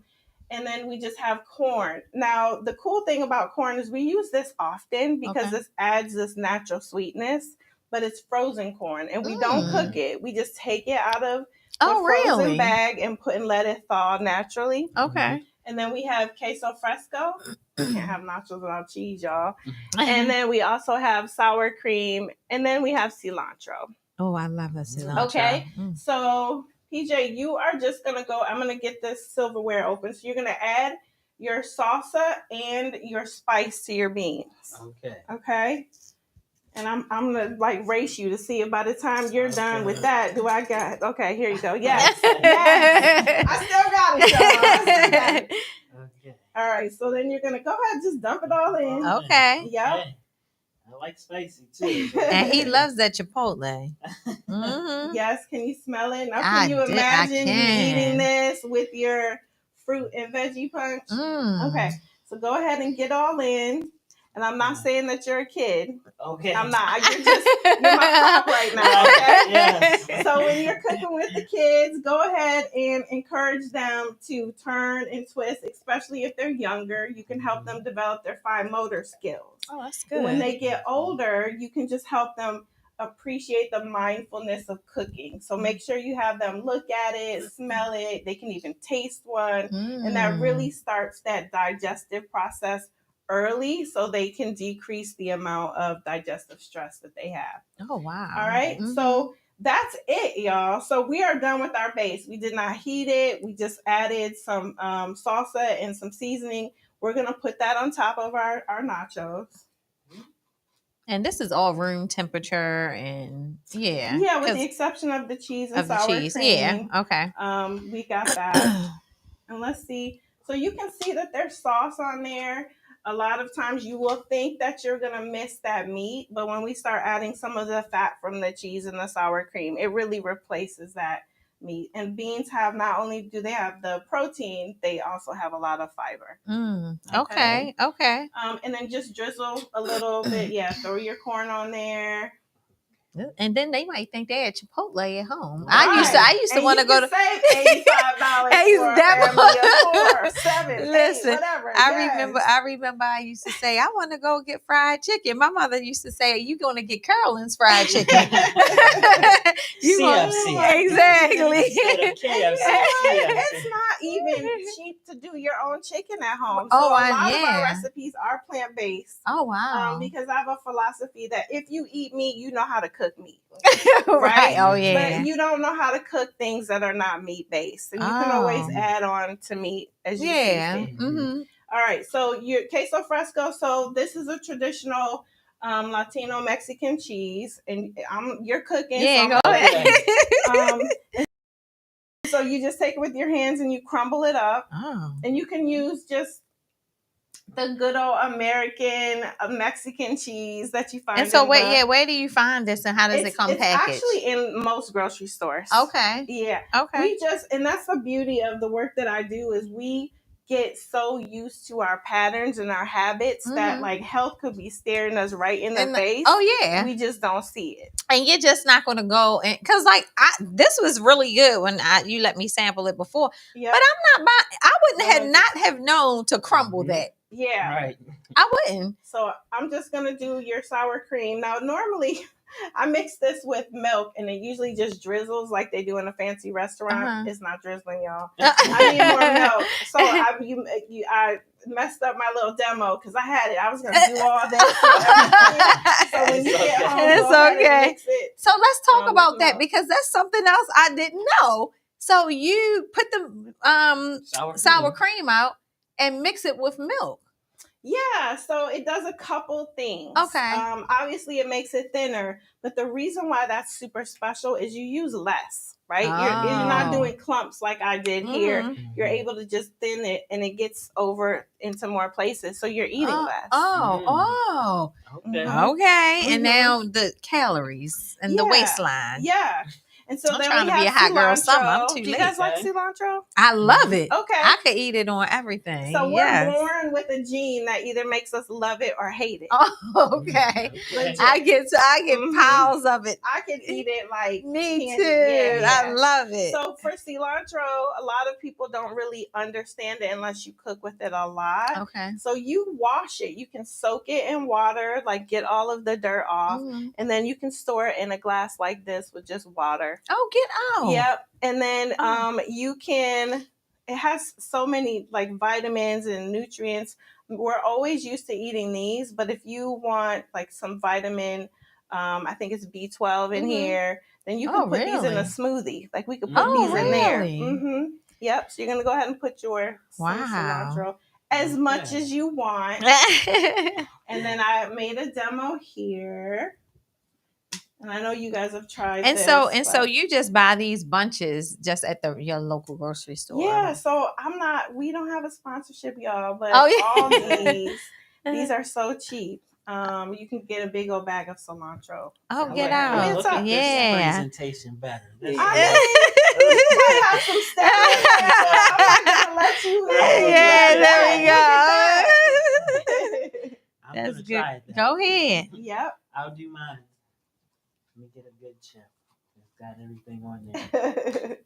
then we just have corn. Now, the cool thing about corn is we use this often because this adds this natural sweetness, but it's frozen corn. And we don't cook it. We just take it out of the frozen bag and let it thaw naturally. Okay. And then we have queso fresco. Can't have nachos without cheese, y'all. And then we also have sour cream. And then we have cilantro. Oh, I love the cilantro. Okay. So, PJ, you are just going to go. I'm going to get this silverware open. So, you're going to add your salsa and your spice to your beans. Okay. Okay. And I'm going to race you to see if by the time you're done with that, okay, here you go. Yes. Yes. I still got it, y'all. I still got it. Okay. All right. So then you're going to go ahead and just dump it all in. Okay. Yep. Hey, I like spicy too. And he loves that Chipotle. Mm-hmm. Yes. Can you smell it? Now, I can you imagine you can. eating this with your fruit and veggie punch? Okay. So go ahead and get all in. And I'm not saying that you're a kid. Okay. I'm not. You're my prop right now. Okay. Yes. So when you're cooking with the kids, go ahead and encourage them to turn and twist, especially if they're younger. You can help them develop their fine motor skills. Oh, that's good. When they get older, you can just help them appreciate the mindfulness of cooking. So make sure you have them look at it, smell it. They can even taste one. And that really starts that digestive process early so they can decrease the amount of digestive stress that they have. Oh, wow. All right. So that's it, y'all. So we are done with our base. We did not heat it. We just added some salsa and some seasoning. We're going to put that on top of our nachos. And this is all room temperature and Yeah, with the exception of the cheese and sour cream. Yeah, okay. We got that. And let's see. So you can see that there's sauce on there. A lot of times you will think that you're going to miss that meat, but when we start adding some of the fat from the cheese and the sour cream, it really replaces that meat. And beans have, not only do they have the protein, they also have a lot of fiber. Okay. And then just drizzle a little bit. Yeah, throw your corn on there. And then they might think they're at Chipotle at home. Right. I used to want to go to save $85 for a family of 4, 7, Listen, 8, whatever. I remember I used to say, I want to go get fried chicken. My mother used to say, you going to get Carolyn's fried chicken. CFC. Exactly. It's not even cheap to do your own chicken at home. So a lot of our recipes are plant-based. Oh, wow. Because I have a philosophy that if you eat meat, you know how to cook meat. Right? Oh, yeah. But you don't know how to cook things that are not meat-based. And you can always add on to meat as you see fit. Mm-hmm. All right. So your queso fresco. So this is a traditional Latino Mexican cheese. And you're cooking. Yeah, so go ahead. So you just take it with your hands and you crumble it up. Oh. And you can use just the good old American Mexican cheese that you find. And so where do you find this and how does it come packaged? It's actually in most grocery stores. Okay. Yeah. Okay. And that's the beauty of the work that I do is we get so used to our patterns and our habits that health could be staring us right in the face. Oh yeah. We just don't see it. And you're just not going to go and because this was really good when you let me sample it before. Yep. But I'm not buying. I wouldn't have known to crumble that. Yeah. Right. I wouldn't. So I'm just gonna do your sour cream. Now normally I mix this with milk, and it usually just drizzles like they do in a fancy restaurant. Uh-huh. It's not drizzling, y'all. I need more milk. So I messed up my little demo because I had it. I was gonna do all that. So when you get home, It's go ahead and okay. mix it. So let's talk about with that milk. because that's something else I didn't know. So you put the sour cream out and mix it with milk. Yeah, so it does a couple things. Okay. Obviously, it makes it thinner, but the reason why that's super special is you use less, right? You're not Oh. doing clumps like I did here. Mhm. You're able to just thin it, and it gets over into more places, so you're eating less. Oh, Okay. okay. And Mhm. now the calories and the Yeah. waistline. Yeah. And so I'm then trying we to be have a hot girl summer. I'm cilantro. too Do you late. guys like Okay. cilantro? I love it. Okay. I could eat it on everything. So we're yes. born with a gene that either makes us love it or hate it. Oh, okay. Legit. I get Mhm. piles of it. I can eat it like Me candy. too. Yeah. I love it. So for cilantro, a lot of people don't really understand it unless you cook with it a lot. Okay. So you wash it. You can soak it in water, like get all of the dirt off, Mhm. and then you can store it in a glass like this with just water. Oh, get out. Yep. And then Oh. you can, it has so many like vitamins and nutrients. We're always used to eating these, but if you want like some vitamin, I think it's B12 in Mhm. here, then you Oh, can put these in a really? smoothie. Like we could put Oh, these in there. really? Mm-hmm. Yep. So you're going to go ahead and put your some Wow. cilantro as much Okay. as you want. And then I made a demo here. And I know you guys have tried And this, so but- you just buy these bunches just at your local grocery store. Yeah, so we don't have a sponsorship, y'all, but Oh, yeah. all these are so cheap. You can get a big old bag of cilantro. Oh, I get like- out. I look at this Yeah. presentation better. This I is- mean, you might have some stuff in there. I'm not gonna let you. Yeah, there we go. I'm That's gonna good. try it then. Go ahead. Yep. I'll do mine. Let me get a good chip. It's got everything on there.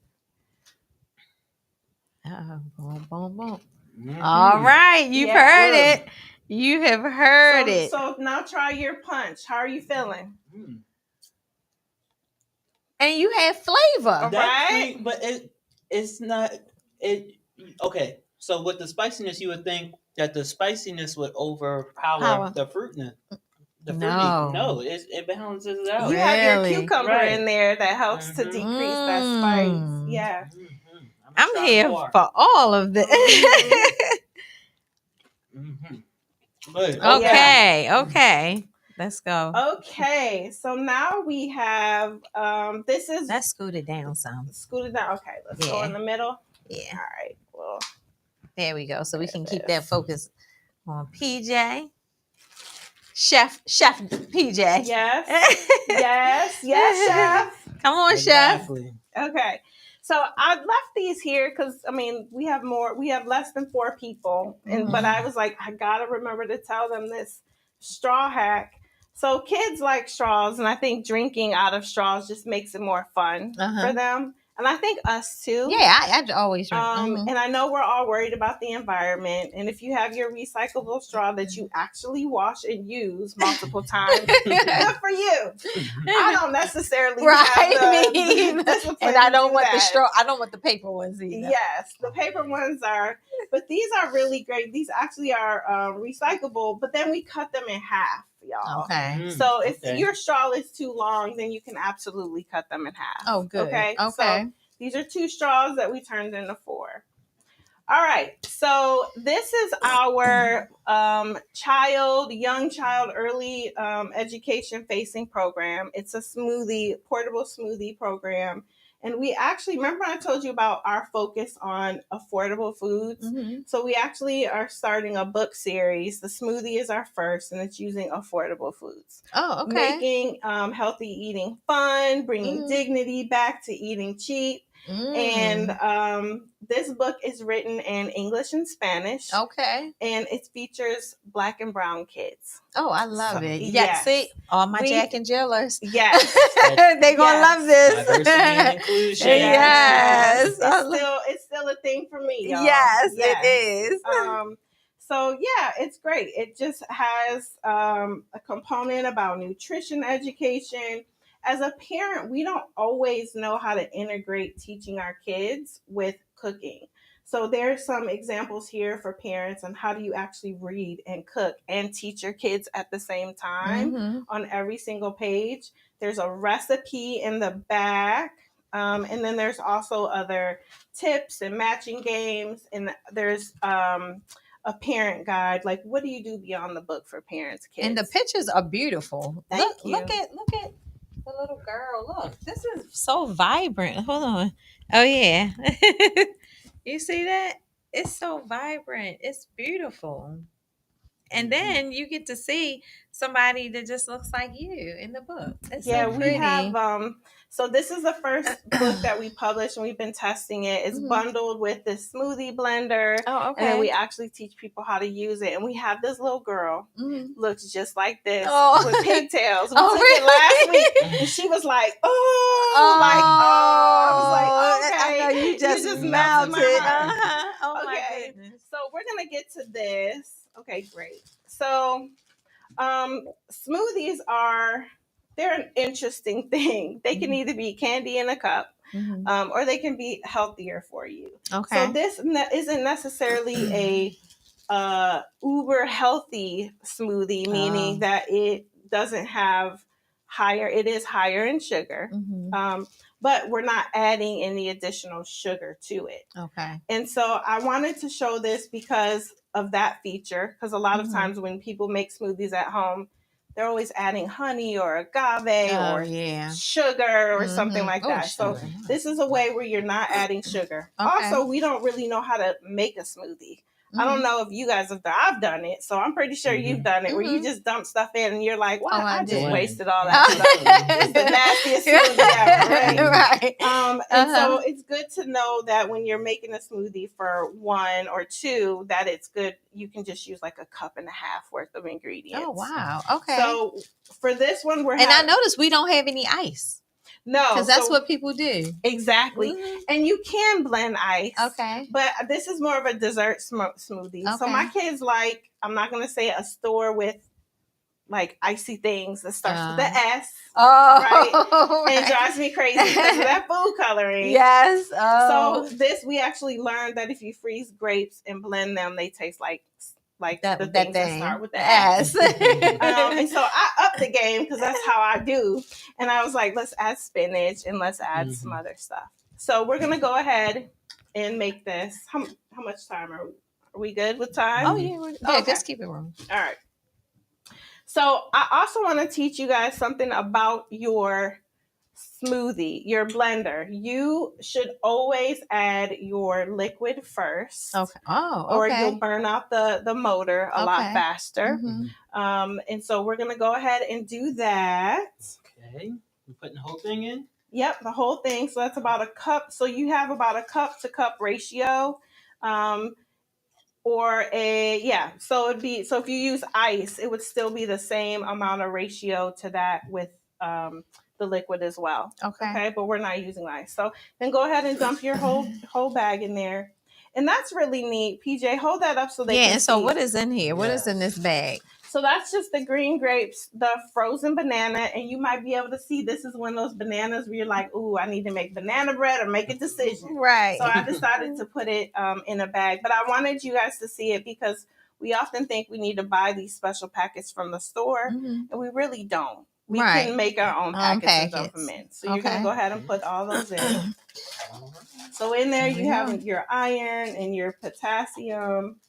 Boom, boom, boom. Mhm. All right, you've Yeah, heard good. it. You have heard so, it. So now try your punch. How are you feeling? Mm. And you have flavor. Right. That thing, but it's not it. Okay, so with the spiciness, you would think that the spiciness would overpower Power. the fruitness. The fruity. No. No, it balances it out. You have your Really? cucumber Right. in there that helps to Mhm. decrease that spice. Mm. Yeah. Mhm. I'm try here more. for all of this. Mhm. Good. Okay, okay. Let's go. Okay, so now we have this is Let's scoot it down some. scooted down. Okay, let's go Yeah. in the middle. Yeah, All right. Well, there we go. So we can keep There that focus on PJ. Chef PJ. yes, yes, chef. Come on, chef. Exactly. Okay, so I left these here because I mean we have less than 4 people, and but I was like I gotta remember to tell them this straw hack. So kids like straws, and I think drinking out of straws just makes it more fun Uh-huh. for them, and I think us too. Yeah, I always drink. Mhm. And I know we're all worried about the environment. And if you have your recyclable straw that you actually wash and use multiple times, good for you. I don't necessarily Right, have me the either. discipline And I to don't do want the that. straw. I don't want the paper ones either. Yes, the paper ones are, but these are really great. These actually are recyclable, but then we cut them in half, y'all. Okay. Mm, So if okay. your straw is too long, then you can absolutely cut them in half. Oh, good. Okay. Okay. So these are 2 straws that we turned into 4. All right. So this is our young child, early education facing program. It's a portable smoothie program. And we actually, remember I told you about our focus on affordable foods? Mhm. So we actually are starting a book series. The smoothie is our first, and it's using affordable foods. Oh, okay. Making healthy eating fun, bringing Mm. dignity back to eating cheap. Mm. And this book is written in English and Spanish, Okay. and it features Black and brown kids. Oh, I love So- it. Yeah, Yes. see, all my We- Jack and Jillers. Yes, They gonna Yes. love this. Diversity and inclusion. Yes. I love- it's still a thing for me, y'all. Yes, Yes. it is. So yeah, it's great. It just has a component about nutrition education. As a parent, we don't always know how to integrate teaching our kids with cooking. So there's some examples here for parents on how do you actually read and cook and teach your kids at the same time Mhm. on every single page. There's a recipe in the back. And then there's also other tips and matching games. And there's a parent guide. Like, what do you do beyond the book for parents, kids? And the pictures are beautiful. Thank Look you. at the little girl. Look, this is so vibrant. Hold on. Oh yeah. You see that? It's so vibrant. It's beautiful. And then you get to see somebody that just looks like you in the book. It's Yeah, so we pretty. have so this is the first book that we published and we've been testing it. It's Mhm. bundled with this smoothie blender. Oh, And then we okay. actually teach people how to use it. And we have this little girl, Mhm. looks just like this Oh. with pigtails. We Oh, took really? it last week and she was like, oh, like, oh. I was like, okay. I know you just melted melted. my heart. Uh-huh. Oh my Okay. goodness. So we're gonna get to this. Okay, great. So smoothies they're an interesting thing. They can either be candy in a cup, Mhm. or they can be healthier for you. Okay. So this isn't necessarily a uber healthy smoothie, meaning that it doesn't have it is higher in sugar, Mhm. but we're not adding any additional sugar to it. Okay. And so I wanted to show this because of that feature, because a lot of Mhm. times when people make smoothies at home, they're always adding honey or agave Oh or yeah. sugar or something Mhm. like Oh, that. So sugar. this is a way where you're not adding sugar. Okay. Also, we don't really know how to make a smoothie. I don't know if you guys have done. I've done it, so I'm pretty sure you've done it, where you Mhm. just dump stuff in and you're like, "Wow, Oh, I I just did. wasted all that stuff." It's the nastiest smoothie ever, right? Right. And Uh-huh. so it's good to know that when you're making a smoothie for one or two, that it's good. You can just use like a cup and a half worth of ingredients. Oh wow. Okay. So for this one, and I noticed we don't have any ice no, because that's so- what people do. exactly. Mhm. And you can blend ice. Okay. But this is more of a dessert smoothie. So Okay. my kids like, I'm not going to say a store with like icy things that starts with the S. Oh, And it drives me crazy because of that food coloring. Yes. Oh. So this, we actually learned that if you freeze grapes and blend them, they taste like that, the that things thing. that start with the S. S. And so I upped the game because that's how I do. And I was like, let's add spinach and let's add some other stuff. So we're going to go ahead and make this. How much time are we good with time? Oh yeah. Yeah. Okay. Just keep it rolling. All right. So I also want to teach you guys something about your smoothie, your blender. You should always add your liquid first. Okay. Oh. Or Okay. you'll burn out the motor a lot Okay. faster. Mhm. And so we're going to go ahead and do that. Okay. We're putting the whole thing in? Yep, the whole thing. So that's about a cup. So you have about a cup to cup ratio. So it'd be, so if you use ice, it would still be the same amount of ratio to that with the liquid as well. Okay. But we're not using ice. So then go ahead and dump your whole bag in there. And that's really neat. PJ, hold that up so they can And so see. what is in here? What is in this bag? So that's just the green grapes, the frozen banana, and you might be able to see this is one of those bananas where you're like, ooh, I need to make banana bread or make a decision. Right. So I decided to put it in a bag. But I wanted you guys to see it because we often think we need to buy these special packets from the store, Mhm. and we really don't. We Right. can make our own packets and dump them in. So you're going Okay. to go ahead and put all those in. So in there you have your iron and your potassium,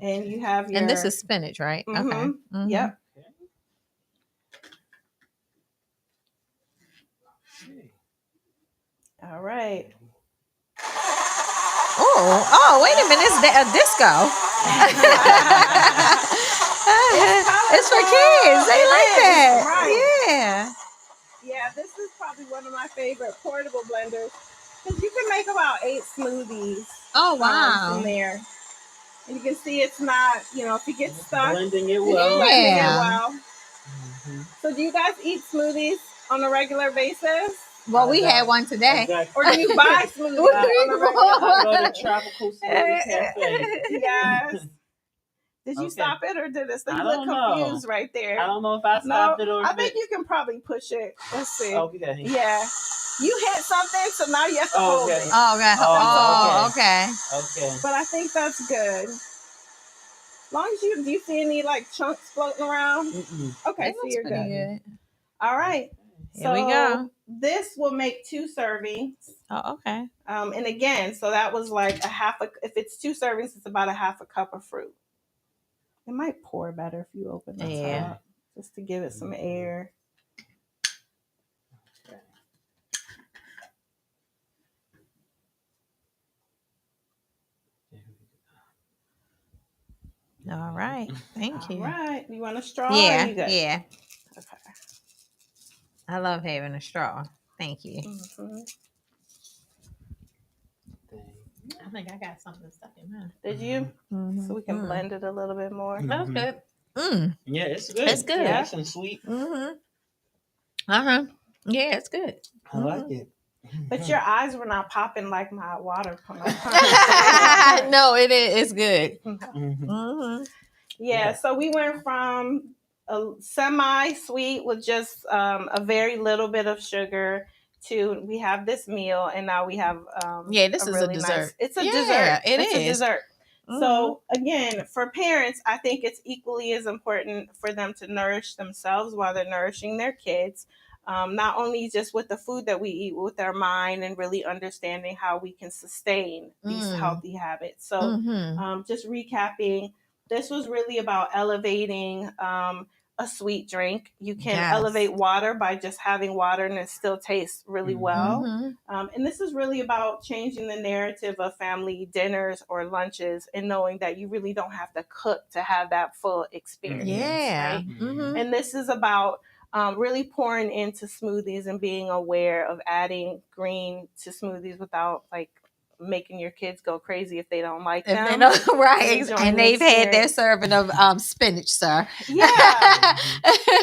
and you have your... And this is spinach, right? Mhm. Okay. Mhm. Yep. All right. Oh, wait a minute. It's a disco. It's for kids. They like that. Right. Yeah. Yeah, this is probably one of my favorite portable blenders because you can make about 8 smoothies Oh, from wow. there. And you can see it's not, if you get stuck, Blending it well. blending it Yeah. well. Mhm. So do you guys eat smoothies on a regular basis? Well, we had one today. Exactly. Or do you buy smoothies on a regular I basis? go to Tropical Smoothie Cafe. Yes. Did you Okay. stop it or did it? So I you look don't know. confused right there. I don't know if I No, stopped it or I if think it. you can probably push it. Let's see. Okay. Yeah. You hit something, so now you have to hold Okay. it. Oh, okay. Oh, Okay. Okay. But I think that's good. As long as do you see any like chunks floating around? Mm-mm. Okay, That so looks you're pretty good. good. All right. Here we go. This will make 2 servings. Oh, okay. And again, so that was like if it's 2 servings, it's about a half a cup of fruit. It might pour better if you open the top, just to give it some air. All right. Thank you. All right. You want a straw? Yeah. Or you good? Yeah. Okay. I love having a straw. Thank you. Mm-hmm. I think I got something stuck in mine. Did you? Mm-hmm. So we can blend it a little bit more. That's good. Mm. Yeah, it's good. It's good. Nice and sweet. Mm-hmm. Uh-huh. Yeah, it's good. I like it. But your eyes were not popping like my water pump. No, it is. It's good. Mm-hmm. Mm-hmm. Yeah, so we went from a semi-sweet with just a very little bit of sugar to we have this meal, and now we have This is really a dessert. Nice, it's a Yeah, dessert. it's a dessert. Mm-hmm. So again, for parents, I think it's equally as important for them to nourish themselves while they're nourishing their kids. Not only just with the food that we eat, with our mind and really understanding how we can sustain these healthy habits. So just recapping, this was really about elevating a sweet drink. You can elevate water by just having water and it still tastes really well. And this is really about changing the narrative of family dinners or lunches and knowing that you really don't have to cook to have that full experience. Yeah. Right? Mm-hmm. And this is about really pouring into smoothies and being aware of adding green to smoothies without like making your kids go crazy if they don't like them. Right. And they've had their serving of spinach, sir. Yeah.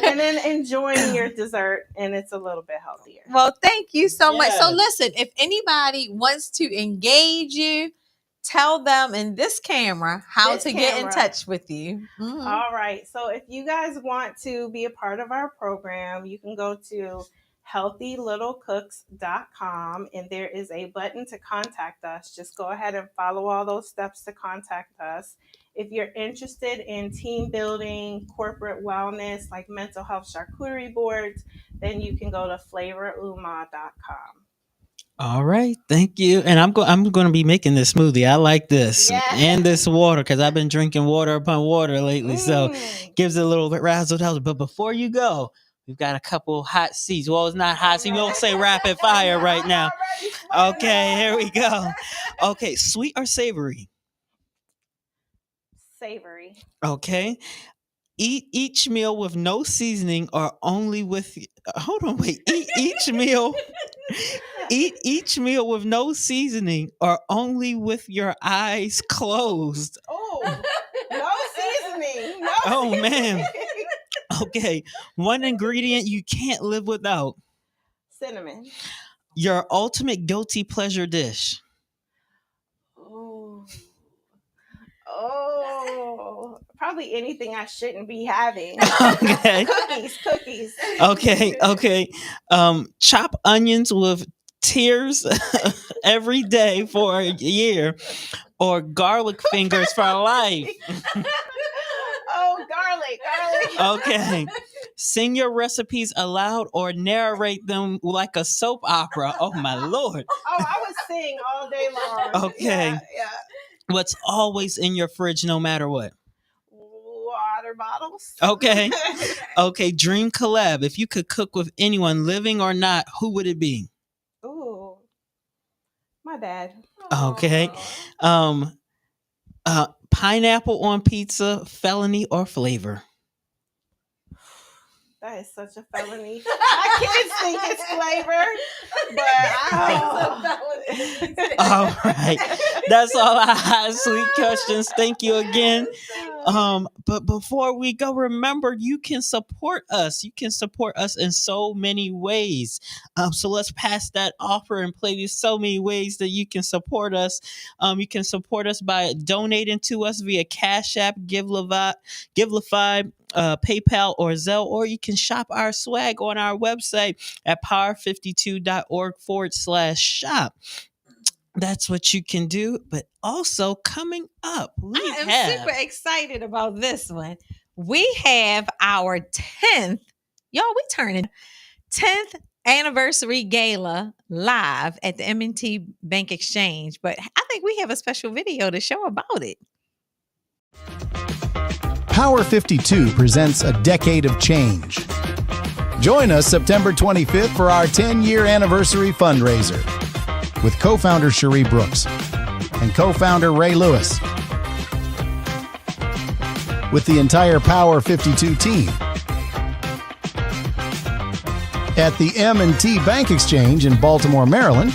And then enjoying your dessert, and it's a little bit healthier. Well, thank you so much. So listen, if anybody wants to engage you, tell them in this camera how to get in touch with you. Mm-hmm. All right. So if you guys want to be a part of our program, you can go to healthylittlecooks.com and there is a button to contact us. Just go ahead and follow all those steps to contact us. If you're interested in team building, corporate wellness, like mental health charcuterie boards, then you can go to flavoruma.com. All right, thank you. And I'm going to be making this smoothie. I like this and this water because I've been drinking water upon water lately, so gives it a little bit razzle dazzle. But before you go, we've got a couple hot seats. Well, it's not hot seat. We won't say rapid fire right now. Okay, here we go. Okay, sweet or savory? Savory. Okay. Eat each meal with no seasoning or only with. Hold on, wait. Eat each meal. Eat each meal with no seasoning or only with your eyes closed. Oh, no seasoning. No seasoning. Man. Okay. One ingredient you can't live without. Cinnamon. Your ultimate guilty pleasure dish. Oh, probably anything I shouldn't be having. Okay. Cookies. Okay. Chop onions with tears every day for a year, or garlic fingers for life. Oh, garlic. Okay. Sing your recipes aloud or narrate them like a soap opera. Oh, my Lord. Oh, I would sing all day long. Okay. Yeah. What's always in your fridge no matter what? Water bottles. Okay. Okay. Dream collab. If you could cook with anyone, living or not, who would it be? Ooh. My dad. Okay. Pineapple on pizza, felony or flavor? That is such a felony. I can't think it's flavor, but All right. That's all I had. Sweet questions. Thank you again. But before we go, remember you can support us. You can support us in so many ways. So let's pass that offer and play. There's so many ways that you can support us. You can support us by donating to us via Cash App, Givelify, PayPal, or Zelle, or you can shop our swag on our website at power52.org/shop. That's what you can do. But also coming up, I am super excited about this one. We have our 10th, y'all, we turning 10th anniversary gala live at the M&T Bank Exchange. But I think we have a special video to show about it. Power 52 presents a decade of change. Join us September 25th for our 10-year anniversary fundraiser with co-founder Cherie Brooks and co-founder Ray Lewis, with the entire Power 52 team at the M&T Bank Exchange in Baltimore, Maryland.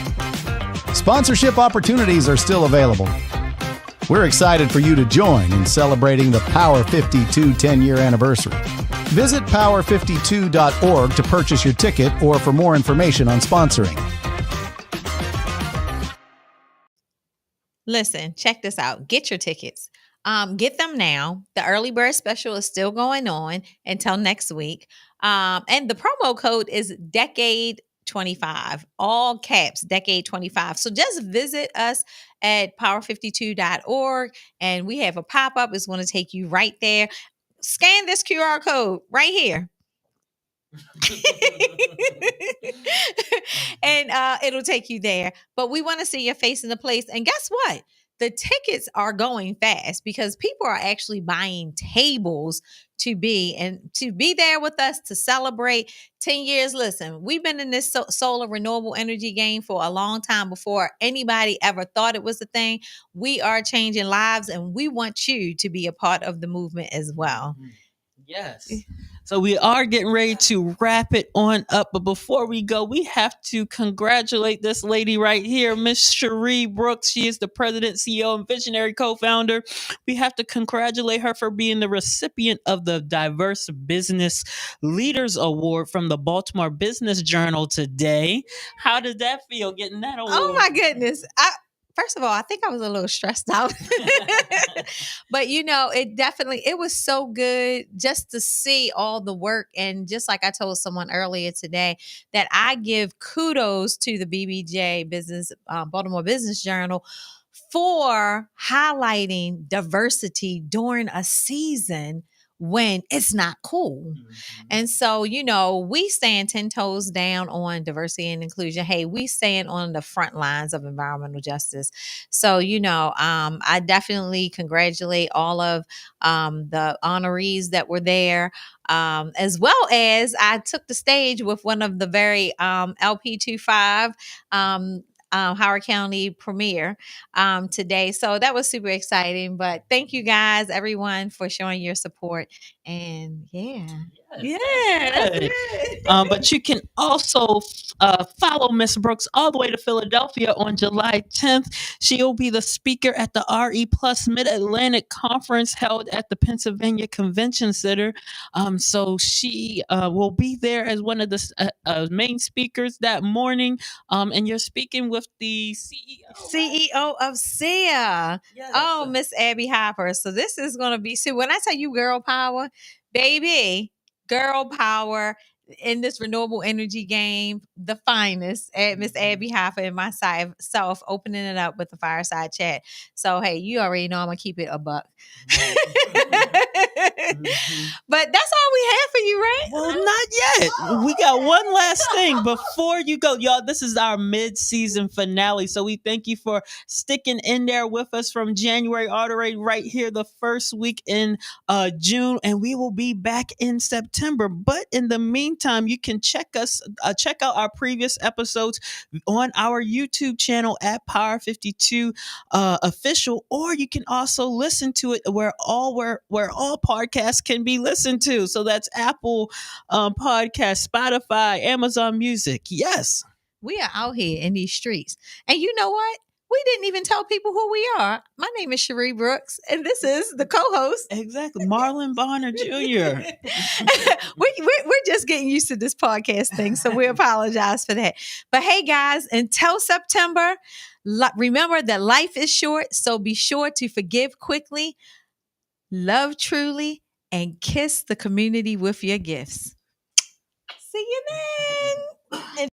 Sponsorship opportunities are still available. We're excited for you to join in celebrating the Power 52 10-year anniversary. Visit power52.org to purchase your ticket or for more information on sponsoring. Listen, check this out. Get your tickets. Get them now. The early bird special is still going on until next week. And the promo code is Decade25, all caps, Decade25. So just visit us at power52.org and we have a pop-up. It's going to take you right there. Scan this QR code right here. And it'll take you there. But we want to see your face in the place. And guess what? The tickets are going fast because people are actually buying tables to be there with us to celebrate 10 years. Listen, we've been in this solar renewable energy game for a long time before anybody ever thought it was a thing. We are changing lives and we want you to be a part of the movement as well. Yes. So we are getting ready to wrap it on up. But before we go, we have to congratulate this lady right here, Miss Cherie Brooks. She is the president, CEO, and visionary co-founder. We have to congratulate her for being the recipient of the Diverse Business Leaders Award from the Baltimore Business Journal today. How did that feel getting that award? Oh my goodness. First of all, I think I was a little stressed out, but it was so good just to see all the work. And just like I told someone earlier today, that I give kudos to the BBJ Baltimore Business Journal for highlighting diversity during a season when it's not cool. Mm-hmm. And so, we stand 10 toes down on diversity and inclusion. Hey, we stand on the front lines of environmental justice. So, I definitely congratulate all of the honorees that were there, as well as I took the stage with one of the very LP25 Howard County premiere today. So that was super exciting. But thank you guys, everyone, for showing your support. And but you can also follow Miss Brooks all the way to Philadelphia on July 10th. She'll be the speaker at the RE Plus Mid-Atlantic Conference held at the Pennsylvania Convention Center. So she will be there as one of the main speakers that morning. And you're speaking with the CEO of SEIA. Yes. Oh, Miss Abby Hopper. So this is going to be, when I tell you girl power, baby, girl power in this renewable energy game, the finest at Miss Abby Hoffa and myself opening it up with the fireside chat. So, hey, you already know I'm going to keep it a buck. But that's all we have for you, right? Well, not yet. We got one last thing before you go. Y'all, this is our mid-season finale. So we thank you for sticking in there with us from January all the way right here the first week in June. And we will be back in September. But in the meantime, you can check out our previous episodes on our YouTube channel at Power 52 Official, or you can also listen to it where all podcasts can be listened to. So that's Apple Apple Podcast, Spotify, Amazon Music. Yes. We are out here in these streets. And you know what? We didn't even tell people who we are. My name is Cherie Brooks, and this is the co-host. Exactly. Marlon Bonner Jr. we're just getting used to this podcast thing, so we apologize for that. But hey, guys, until September, remember that life is short, so be sure to forgive quickly, love truly, and kiss the community with your gifts. See you then.